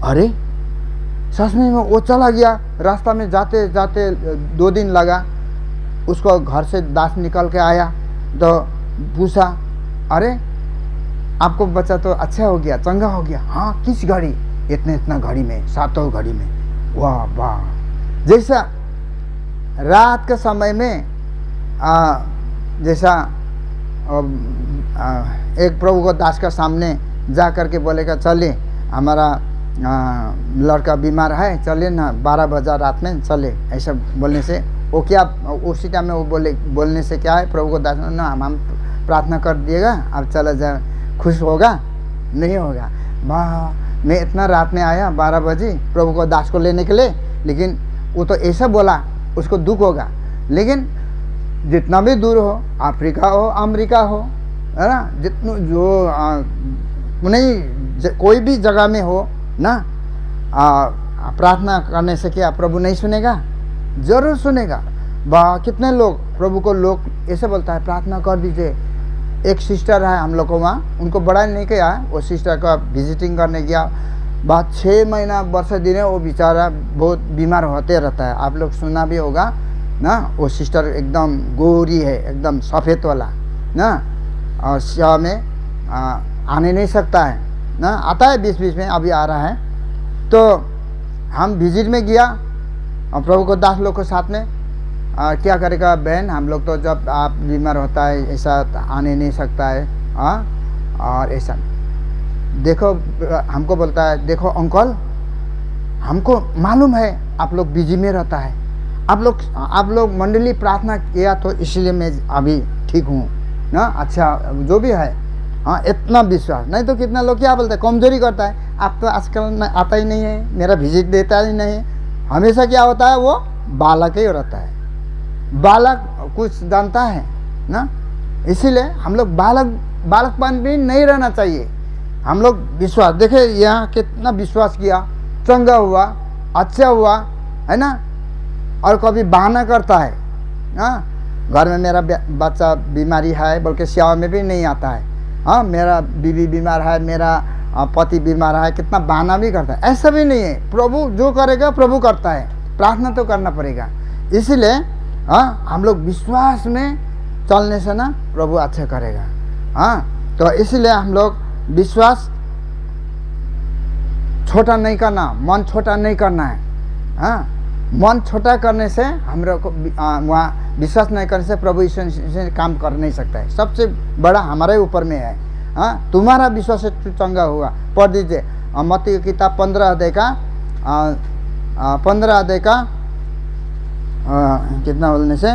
अरे सच में वो चला गया। रास्ता में जाते जाते 2 दिन लगा। उसको घर से दास निकल के आया तो पूछा अरे आपको बच्चा तो अच्छा हो गया, चंगा हो गया। हाँ किस घड़ी? इतना घड़ी में, 7 घड़ी में। वाह वाह। जैसा रात के समय में जैसा एक प्रभु को दास का सामने जा करके बोलेगा चले हमारा लड़का बीमार है, चले ना 12 बजे रात में चले, ऐसा बोलने से वो क्या उसी टाइम में वो बोलने से क्या है? प्रभु को दास ना हम प्रार्थना कर दिएगा, अब चला जाए, खुश होगा? नहीं होगा। वाह मैं इतना रात में आया 12 बजे प्रभु को दास को लेने के लिए, लेकिन वो तो ऐसा बोला, उसको दुख होगा। लेकिन जितना भी दूर हो, अफ्रीका हो अमेरिका हो, है ना, जितना जो नहीं कोई भी जगह में हो, ना। प्रार्थना करने से क्या प्रभु नहीं सुनेगा? जरूर सुनेगा। कितने लोग प्रभु को लोग ऐसे बोलता है प्रार्थना कर दीजिए। एक सिस्टर है हम लोग को वहाँ, उनको बड़ा नहीं किया, वो सिस्टर का विजिटिंग करने गया, बाद 6 महीना वर्ष दिन वो बेचारा बहुत बीमार होते रहता है। आप लोग सुना भी होगा ना, वो सिस्टर एकदम गोरी है, एकदम सफ़ेद वाला ना, और सेवा में आने नहीं सकता है ना, आता है बीच बीच में, अभी आ रहा है। तो हम विजिट में गया और प्रभु को 10 लोग के साथ में, क्या करेगा बहन, हम लोग तो जब आप बीमार होता है ऐसा आने नहीं सकता है। और ऐसा देखो, हमको बोलता है देखो अंकल, हमको मालूम है आप लोग बिजी में रहता है, आप लोग मंडली प्रार्थना किया तो इसलिए मैं अभी ठीक हूँ ना। अच्छा जो भी है, हाँ इतना विश्वास नहीं तो कितना लोग क्या बोलते हैं, कमजोरी करता है, आप तो आजकल आता ही नहीं है, मेरा विजिट देता ही नहीं। हमेशा क्या होता है, वो बालक ही रहता है, बालक कुछ जानता है ना। इसीलिए हम लोग बालकपन भी नहीं रहना चाहिए। हम लोग विश्वास, देखे यहाँ कितना विश्वास किया, चंगा हुआ, अच्छा हुआ है ना। और कभी बहाना करता है ना, घर में मेरा बच्चा बीमारी है बोल के सेवा में भी नहीं आता है। हाँ, मेरा बीवी बीमार है, मेरा पति बीमार है, कितना बहाना भी करता है। ऐसा भी नहीं है, प्रभु जो करेगा प्रभु करता है, प्रार्थना तो करना पड़ेगा। इसीलिए हम लोग विश्वास में चलने से ना प्रभु अच्छा करेगा। तो इसलिए हम लोग विश्वास छोटा नहीं करना, मन छोटा नहीं करना है। मन छोटा करने से हम लोग को वहाँ विश्वास नहीं करने से प्रभु ईश्वर से काम कर नहीं सकता है। सबसे बड़ा हमारे ऊपर में है। तुम्हारा विश्वास से चंगा हुआ। पढ़ दीजिए मत्ती की किताब 15 अध्याय का कितना बोलने से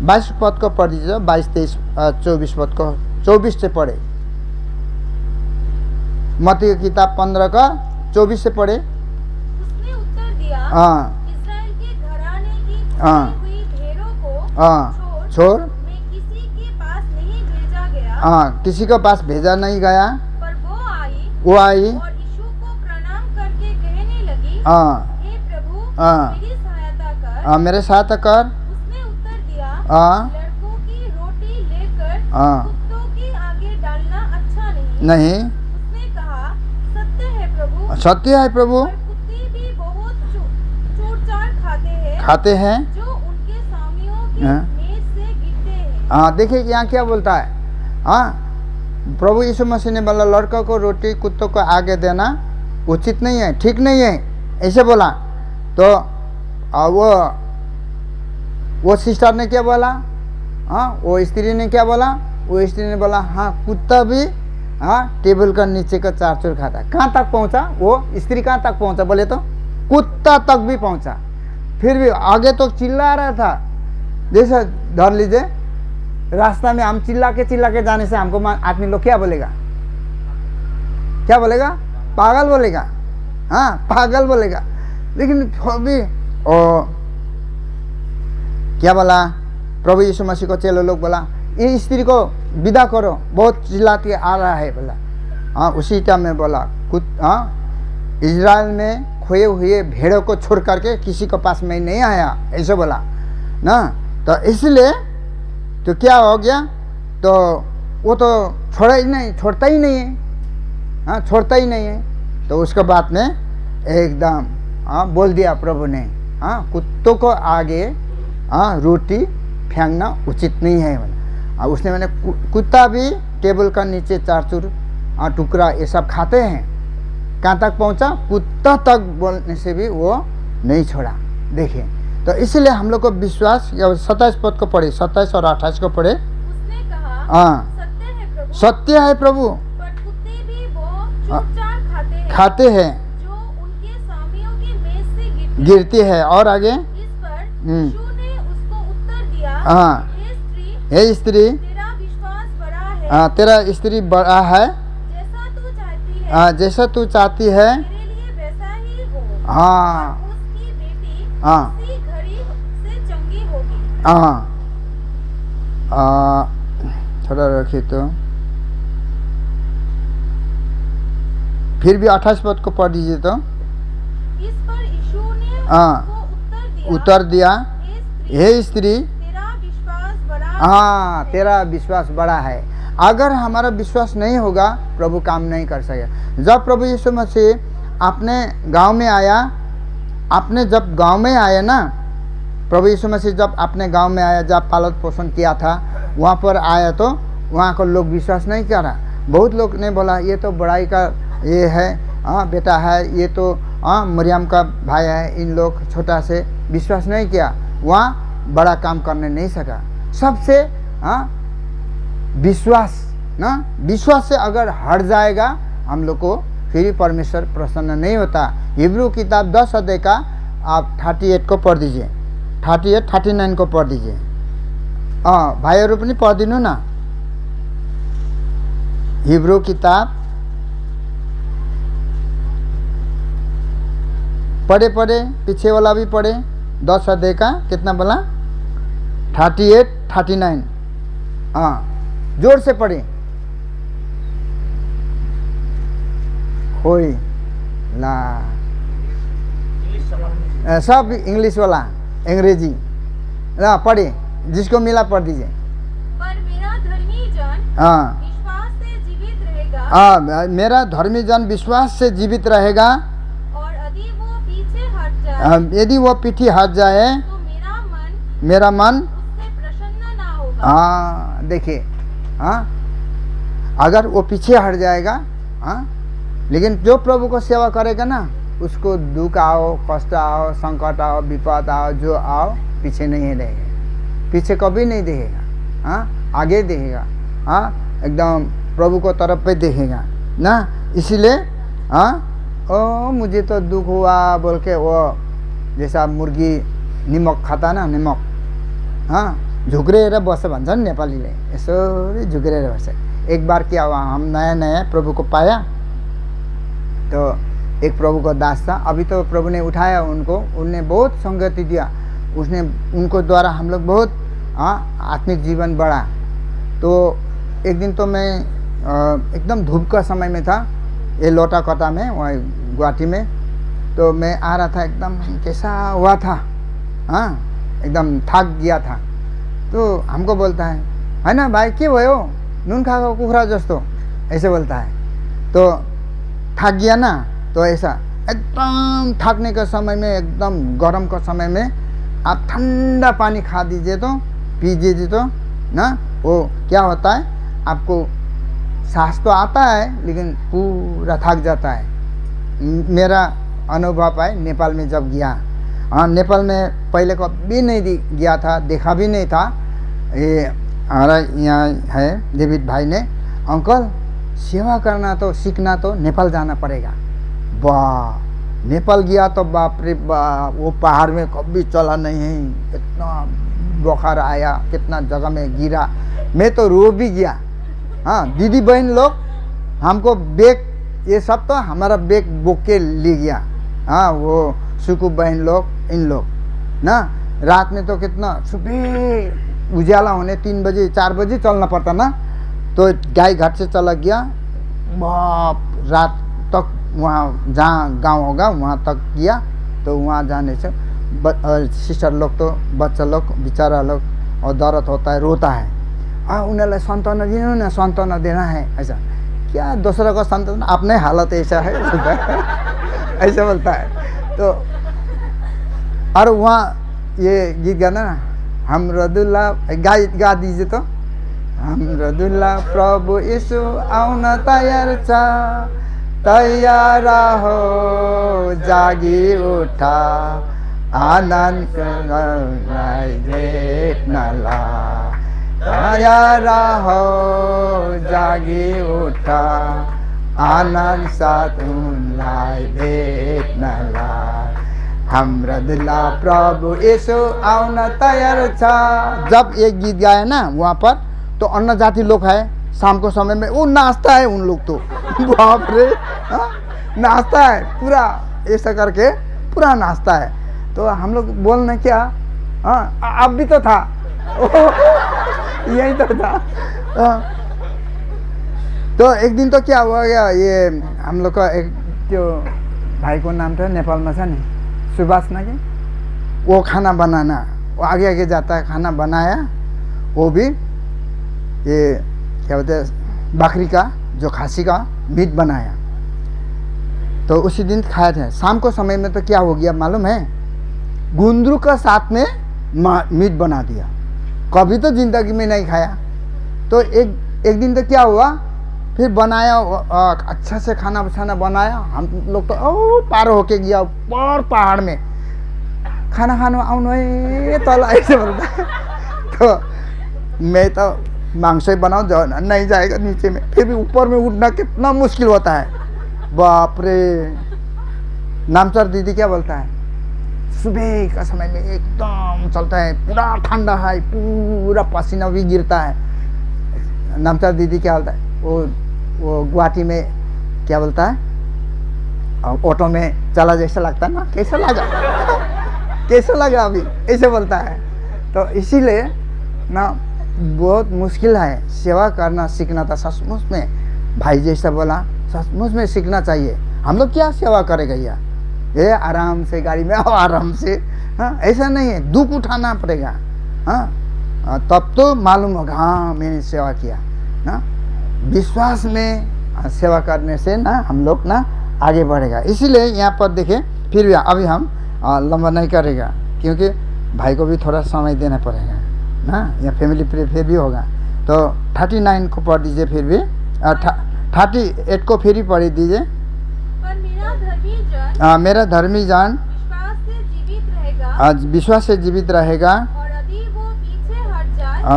22 पद को पढ़ दीजिए, 22, 23, 24 पद को, 24 से पढ़े। मत्ती की किताब 15 का 24 से पढ़े। उसने उत्तर दिया, इस्राएल के घराने की हुई भेड़ों को छोड़ मैं किसी के पास नहीं भेजा गया। किसी के पास भेजा नहीं गया। पर वो आई और यीशु को प्रणाम करके कहने लगी, हे प्रभु मेरे सहायता कर। उसने उत्तर दिया, लड़कों की रोटी लेकर कुत्तों के आगे डालना अच्छा नहीं। उसने कहा, सत्य है प्रभु। सत्य है प्रभु। पर कुत्ते भी बहुत चूर-चार खाते हैं जो उनके स्वामियों की मेज से गिरते हैं। देखिए यहाँ क्या बोलता है। प्रभु यीशु मसीह ने बोला लड़कों को रोटी कुत्तों को आगे देना उचित नहीं है, ठीक नहीं है, ऐसे बोला। तो वो सिस्टर ने क्या बोला, वो स्त्री ने क्या बोला, वो स्त्री ने बोला कुत्ता भी टेबल का नीचे का चार खाता है। कहाँ तक पहुँचा वो स्त्री, कहाँ तक पहुँचा बोले तो कुत्ता तक भी पहुँचा। फिर भी आगे तो चिल्ला रहा था। जैसे धर लीजिए रास्ता में हम चिल्ला के जाने से हमको आदमी लोग क्या बोलेगा, पागल बोलेगा। पागल बोलेगा। लेकिन भी क्या बोला प्रभु यीशु मसीह को चेलो लोग बोला ये स्त्री को विदा करो, बहुत चिल्लाते आ रहा है बोला। उसी टाइम में बोला इजराइल में खोए हुए भेड़ों को छोड़ करके किसी के पास मैं नहीं आया, ऐसे बोला ना। तो इसलिए तो क्या हो गया, तो वो तो छोड़ता ही नहीं है। छोड़ता ही नहीं है। तो उसके बाद में एकदम बोल दिया प्रभु ने, कुत्तों को आगे रोटी फेंकना उचित नहीं है बोला। उसने मैंने कुत्ता भी टेबल का नीचे 4 टुकड़ा ये सब खाते हैं। कहाँ तक पहुँचा, कुत्ता तक बोलने से भी वो नहीं छोड़ा। देखिए तो इसलिए हम लोग को विश्वास, 27 पद को पढ़े, 27 और 28 को पढ़े। उसने कहा, सत्य है प्रभु, पर कुत्ते भी वो चूर-चार खाते हैं जो उनके स्वामियों की मेज से गिरती है। और आगे इस पर यीशु ने उसको उत्तर दिया, हे स्त्री, तेरा विश्वास बड़ा है। तेरा स्त्री बड़ा है, जैसा तू चाहती है मेरे लिए वैसा ही हो। और उसकी बेटी उसी घड़ी से चंगी होगी। थोड़ा रखिए तो फिर भी 28 पद को पढ़ दीजिए तो। इस पर यीशु ने हाँ, उनको उत्तर दिया, हे स्त्री, तेरा विश्वास बड़ा हाँ तेरा विश्वास बड़ा है। अगर हमारा विश्वास नहीं होगा प्रभु काम नहीं कर सकेगा। जब प्रभु यीशु मसीह अपने गांव में आया, आपने जब गांव में आया ना, प्रभु यीशु मसीह जब अपने गांव में आया, जब पालन पोषण किया था, वहाँ पर आया तो वहाँ को लोग विश्वास नहीं कर रहा। बहुत लोग ने बोला ये तो बड़ाई का ये है, हाँ बेटा है, ये तो हाँ मरियम का भाई है, इन लोग छोटा से विश्वास नहीं किया, वहाँ बड़ा काम करने नहीं सका। सबसे हाँ विश्वास ना, विश्वास से अगर हट जाएगा हम लोग को फिर परमेश्वर प्रसन्न नहीं होता। हिब्रू किताब 10 अध्याय का आप 38 को पढ़ दीजिए, 38, 39 को पढ़ दीजिए। भाइहरू पनि पढिदिनु न। हिब्रू किताब पढ़े पीछे वाला भी पढ़े, 10 अध्याय का कितना बोला, 38, 39। जोर से पढ़े। कोई ला सब इंग्लिश वाला, अंग्रेजी ला पढ़े, जिसको मिला पढ़ दीजिए। पर मेरा धर्मी जन विश्वास से जीवित रहेगा। मेरा धर्मी जन विश्वास से जीवित रहेगा, और यदि वो पीछे हट जाए, यदि वो पीछे हट जाए तो मेरा मन उससे प्रसन्न ना होगा। देखिए, अगर वो पीछे हट जाएगा, लेकिन जो प्रभु को सेवा करेगा ना, उसको दुख आओ, कष्ट आओ, संकट आओ, विपद आओ, जो आओ, पीछे नहीं रहेगा, पीछे कभी नहीं देखेगा, आगे देखेगा, एकदम प्रभु को तरफ पे देखेगा ना। इसीलिए ओ मुझे तो दुख हुआ बोल के वो जैसा मुर्गी निमक खाता ना, निमक झुक्रेर बस्छ भन्छ नि नेपालीले, यसरी झुक्रेर बस्छ। एक बार क्या हुआ, हम नया नया प्रभु को पाया तो एक प्रभु का दास था, अभी तो प्रभु ने उठाया उनको, उनने बहुत संगति दिया, उसने उनको द्वारा हम लोग बहुत आत्मिक जीवन बढ़ा। तो एक दिन तो मैं एकदम धूप का समय में था, ये लोटा कटा में, वहाँ गुवाहाटी में, तो मैं आ रहा था, एकदम कैसा हुआ था, एकदम थक गया था। तो हमको बोलता है ना भाई के भयो, नुन खाएको कुखुरा जस्तो, ऐसे बोलता है। तो थक गया ना, तो ऐसा एकदम थकने के समय में, एकदम गर्म का समय में आप ठंडा पानी खा दीजिए तो, पी दीजिए तो ना, वो क्या होता है, आपको सांस तो आता है लेकिन पूरा थक जाता है। मेरा अनुभव है नेपाल में जब गया, नेपाल में पहले कभी नहीं गया था, देखा भी नहीं था। ये हमारा यहाँ है डेविड भाई ने, अंकल सेवा करना तो सीखना तो नेपाल जाना पड़ेगा। वाह, नेपाल गया तो बाप रे बाप, वो पहाड़ में कभी चला नहीं है, इतना बुखार आया, कितना जगह में गिरा, मैं तो रो भी गया। दीदी बहन लोग हमको बैग, ये सब तो हमारा बैग बोक के ले गया, वो सुकू बहन लोग, इन लोग ना। रात में तो कितना सुबह उजाला होने 3 बजे 4 बजे चलना पड़ता ना, तो गाय घाट से चला गया, बाप रात तक वहाँ जहाँ गांव होगा वहाँ तक गया। तो वहाँ जाने से सिस्टर लोग तो बच्चा लोग बेचारा लोग और दर्द होता है, रोता है, उन्हें सांत्वना दिनु न, सांत्वना देना है। ऐसा क्या दूसरा का सांत्वना, अपने हालत ऐसा है ऐसा बोलता है। तो और वहाँ ये गीत गाना ना, हाम्रो दुल्हा गा दीजिए तो, हाम्रो दुल्हा प्रभु यीशु आउन तयार छ, तयार हो जागी उठा, आनन्दलाई भेट्नलाई, तयार हो जागी उठा, आनन्द साथ उनलाई भेट्नलाई, हाम्रो दुल्हा प्रभु यीशु आउन तयार छ। जब एक गीत गाया ना वहाँ पर, तो अन्य जाति लोग है, शाम को समय में वो नाचता है, उन लोग तो बाप रे नाचता है पूरा, ऐसा करके पूरा नाचता है। तो हम लोग बोलना क्या, अब भी तो था यही तो था। तो एक दिन तो क्या हुआ गया, ये हम लोग का एक जो भाई को नाम था नेपाल में था नहीं, सुभाष ना कि वो खाना बनाना, वो आगे आगे जाता है, खाना बनाया, वो भी ये क्या बोलते हैं बकरी का जो खासी का मीट बनाया। तो उसी दिन खाए थे। शाम को समय में तो क्या हो गया मालूम है, गुंदरू का साथ में मीट बना दिया। कभी तो जिंदगी में नहीं खाया। तो एक दिन तो क्या हुआ, फिर बनाया अच्छा से खाना बसाना बनाया। हम लोग तो पार होके गया ऊपर पहाड़ में, खाना खाना आउनु है तल ऐसे बोलता है। तो मैं तो मांस ही बनाओ, नहीं जाएगा नीचे में, फिर भी ऊपर में उठना कितना मुश्किल होता है, बाप रे। नामचर दीदी क्या बोलता है, सुबह का समय में एकदम चलता है, पूरा ठंडा है, पूरा पसीना भी गिरता है। नामचर दीदी क्या बोलता है, वो गुवाहाटी में क्या बोलता है, ऑटो में चला जैसा लगता है ना, कैसा लगा कैसा लगा अभी, ऐसे बोलता है। तो इसीलिए ना बहुत मुश्किल है सेवा करना, सीखना था सचमुच में। भाई जैसा बोला सचमुच में सीखना चाहिए। हम लोग क्या सेवा करेगा यार, ये आराम से गाड़ी में आओ आराम से, हाँ ऐसा नहीं है, दुख उठाना पड़ेगा। हाँ तब तो मालूम होगा हाँ मैंने सेवा किया ना। विश्वास में सेवा करने से ना हम लोग ना आगे बढ़ेगा। इसीलिए यहाँ पर देखें, फिर भी अभी हम लंबा नहीं करेगा क्योंकि भाई को भी थोड़ा समय देना पड़ेगा ना, या फैमिली फिर भी होगा। तो 39 को पढ़ दीजिए, फिर भी 38 को फिर ही पढ़ दीजिए। पर मेरा धर्मी जन विश्वास से जीवित रहेगा, विश्वास से जीवित रहेगा, और यदि वो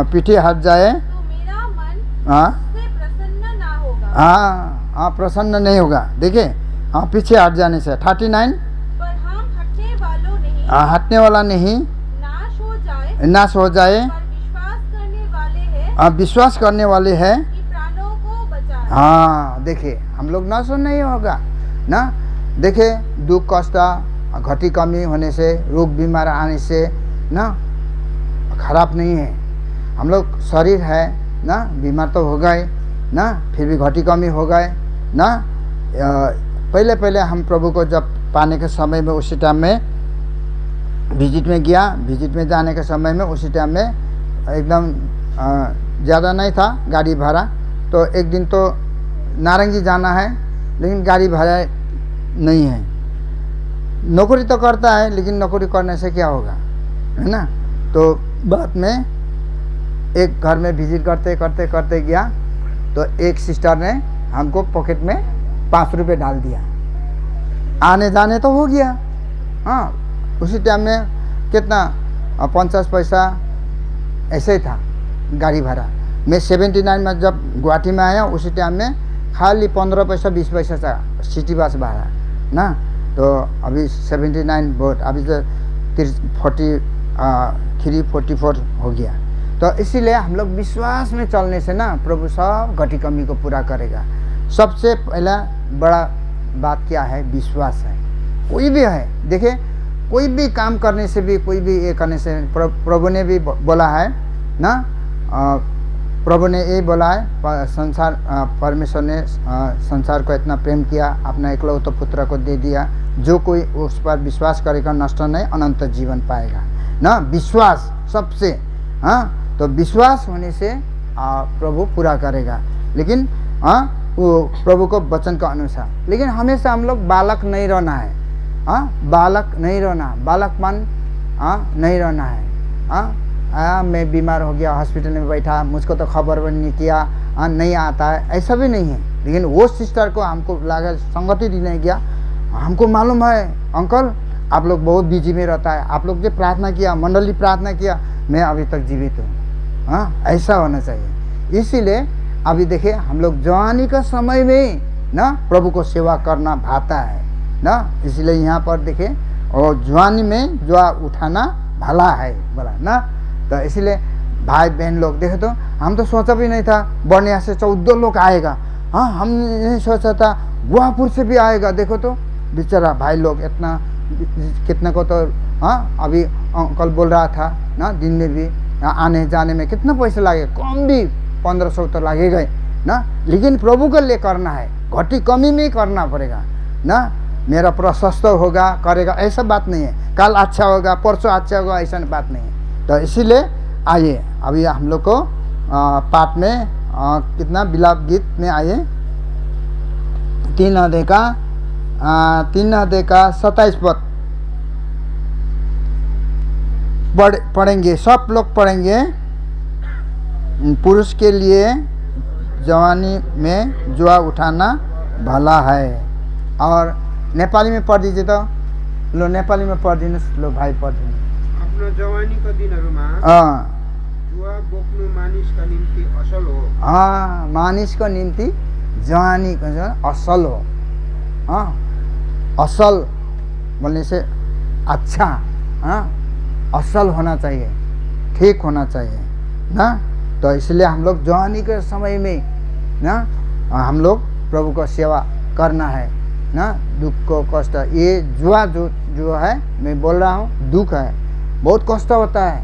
पीछे हट जाए तो मेरा मन उससे प्रसन्न ना होगा। प्रसन्न नहीं होगा। देखिए पीछे हट जाने से 39, पर हम हटने वालों नहीं, हटने वाला नहीं, नाश हो जाए, विश्वास करने वाले हैं कि प्राणों को बचाए। हाँ देखिए हम लोग नाश नहीं होगा ना। देखिए दुख कष्ट घटी कमी होने से, रोग बीमार आने से ना खराब नहीं है। हम लोग शरीर है ना, बीमार तो हो गए ना, फिर भी घटी कमी हो गए ना। पहले हम प्रभु को जब पाने के समय में, उसी टाइम में विजिट में गया, विजिट में जाने के समय में उसी टाइम में एकदम ज़्यादा नहीं था गाड़ी भाड़ा। तो एक दिन तो नारंगी जाना है लेकिन गाड़ी भाड़ा नहीं है। नौकरी तो करता है लेकिन नौकरी करने से क्या होगा, है ना। तो बाद में एक घर में विजिट करते गया तो एक सिस्टर ने हमको पॉकेट में 5 रुपये डाल दिया। आने जाने तो हो गया, हाँ उसी टाइम में कितना 50 पैसा ऐसे ही था गाड़ी भाड़ा। मैं 79 में जब गुवाहाटी में आया उसी टाइम में खाली 15 पैसा 20 पैसा था सिटी बस भाड़ा ना। तो अभी 79 बहुत, अभी तो 44 हो गया। तो इसीलिए हम लोग विश्वास में चलने से ना प्रभु सब घटी कमी को पूरा करेगा। सबसे पहला बड़ा बात क्या है, विश्वास है। कोई भी है, देखिए कोई भी काम करने से भी, कोई भी ये करने से, प्रभु ने भी बोला है ना, प्रभु ने ये बोला है, संसार परमेश्वर ने संसार को इतना प्रेम किया, अपना एकलौते पुत्र को दे दिया, जो कोई उस पर विश्वास करेगा नष्ट नहीं अनंत जीवन पाएगा ना। विश्वास सबसे, हाँ तो विश्वास होने से प्रभु पूरा करेगा। लेकिन वो प्रभु को वचन का अनुसार, लेकिन हमेशा हम लोग बालक नहीं रहना है, बालक नहीं रहना, बालकपन नहीं रहना है। मैं बीमार हो गया, हॉस्पिटल में बैठा, मुझको तो खबर भी नहीं किया, नहीं आता है, ऐसा भी नहीं है। लेकिन वो सिस्टर को हमको लगा संगति देने गया, हमको मालूम है अंकल आप लोग बहुत बिजी में रहता है, आप लोग जो प्रार्थना किया, मंडली प्रार्थना किया, मैं अभी तक जीवित हूँ। ऐसा होना चाहिए। इसीलिए अभी देखिए हम लोग जवानी का समय में ना प्रभु को सेवा करना भाता है ना। इसलिए यहाँ पर देखिए, और जवानी में जो उठाना भला है बोला ना। तो इसलिए भाई बहन लोग देखे, तो हम तो सोचा भी नहीं था बर्निया से 14 लोग आएगा। हमने नहीं सोचा था गुवाहापुर से भी आएगा। देखो तो बेचारा भाई लोग इतना, कितना को तो अभी अंकल बोल रहा था ना, दिन में भी आने जाने में कितना पैसा लगे, कम भी 1500 तो लगेगा ना, लेकिन प्रभु के लिए करना है, घटी कमी में ही करना पड़ेगा ना। मेरा प्रशस्त होगा करेगा ऐसा बात नहीं है, कल अच्छा होगा परसों अच्छा होगा ऐसा बात नहीं है। तो इसीलिए आइए अभी हम लोग को पाठ में कितना विलाप गीत में आइए 3 अध्याय का 27 पद पढ़ेंगे, सब लोग पढ़ेंगे। पुरुष के लिए जवानी में जुआ उठाना भला है। और नेपाली में पढ़ दीजिए तो, लो नेपाली में पढ़ दिनुहोस्, लो भाइ पढ़ दिनुहोस्। आफ्नो जवानीको दिनहरूमा जुवा बोक्नु मानिसका निम्ति असल हो। मानिसको निम्ति जवानीको असल हो। असल बोलने से अच्छा, असल होना चाहिए, ठीक होना चाहिए ना। तो इसलिए हम लोग जवानी के समय में ना हम लोग प्रभु को सेवा करना है ना। दुख को कष्ट, ये जुआ जो है मैं बोल रहा हूँ दुख है, बहुत कष्ट होता है,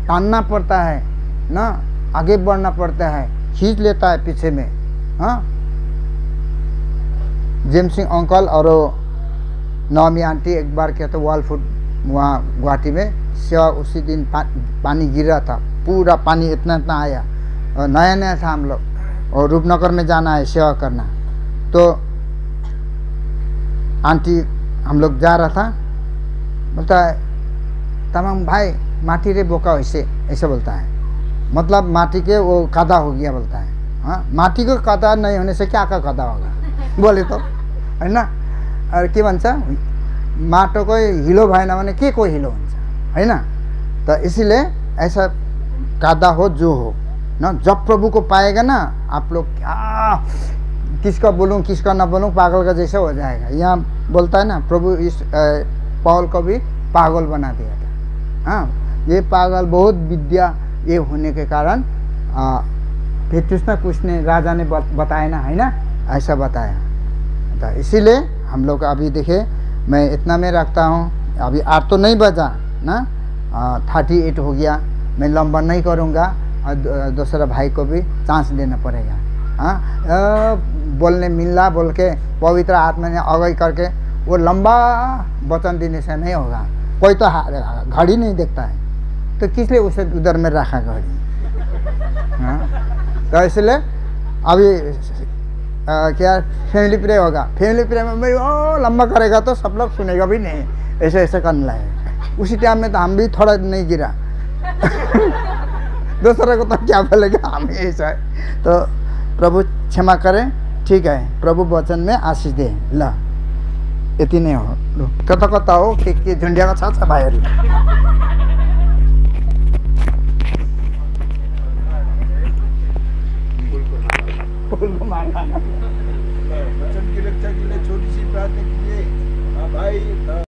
तानना पड़ता है ना, आगे बढ़ना पड़ता है, खींच लेता है पीछे में। जेम्स सिंह अंकल और नवमी आंटी एक बार क्या तो वाल फूड वहाँ गुवाहाटी में सेवा, उसी दिन पानी गिर रहा था, पूरा पानी इतना आया, और नया नया था हम लोग, और रूपनगर में जाना है सेवा करना। तो आंटी हम लोग जा रहा था, बोलता है तमाम भाई माटी रे बोका वैसे ऐसे बोलता है, मतलब माटी के वो कादा हो गया बोलता है। माटी को कादा नहीं होने से क्या का कादा होगा बोले तो है ना। और के भन्छ माटो को हिलो भएन भने के को हिलो हुन्छ है ना। तो इसीलिए ऐसा कादा हो जो हो ना, जब प्रभु को पाएगा ना आप लोग क्या किसका बोलूँ किसका ना बोलूँ, पागल का जैसा हो जाएगा। यहाँ बोलता है ना प्रभु इस पौल को भी पागल बना दिया था। ये पागल बहुत विद्या ये होने के कारण पेट्रुस ना कुछ ने राजा ने बताया ना है ना, ऐसा बताया। तो इसीलिए हम लोग अभी देखे, मैं इतना में रखता हूँ, अभी 8 तो नहीं बजा ना, 38 हो गया, मैं लंबा नहीं करूँगा, और दूसरा भाई को भी चांस देना पड़ेगा। बोलने मिलना बोल के पवित्र आत्मा ने अगुवाई करके वो लंबा वचन देने से नहीं होगा। कोई तो घड़ी नहीं देखता है, तो किस लिए उसे उधर में रखा घड़ी। तो इसलिए अभी क्या फैमिली प्रे होगा, फैमिली प्रे में भाई लंबा करेगा तो सब लोग सुनेगा भी नहीं, ऐसे ऐसे करने लगे। उसी टाइम में तो हम भी थोड़ा नहीं गिरा दूसरे को तो क्या बोलेगा, हम ऐसा है। तो प्रभु क्षमा करें, ठीक है, प्रभु वचन में आशीष दे। ल यति नै हो, कता कता हो के झुन्ड्याएको छ भाइहरू। वचन की रक्षा के लिए छोटी सी प्रार्थना कीजिए भाई।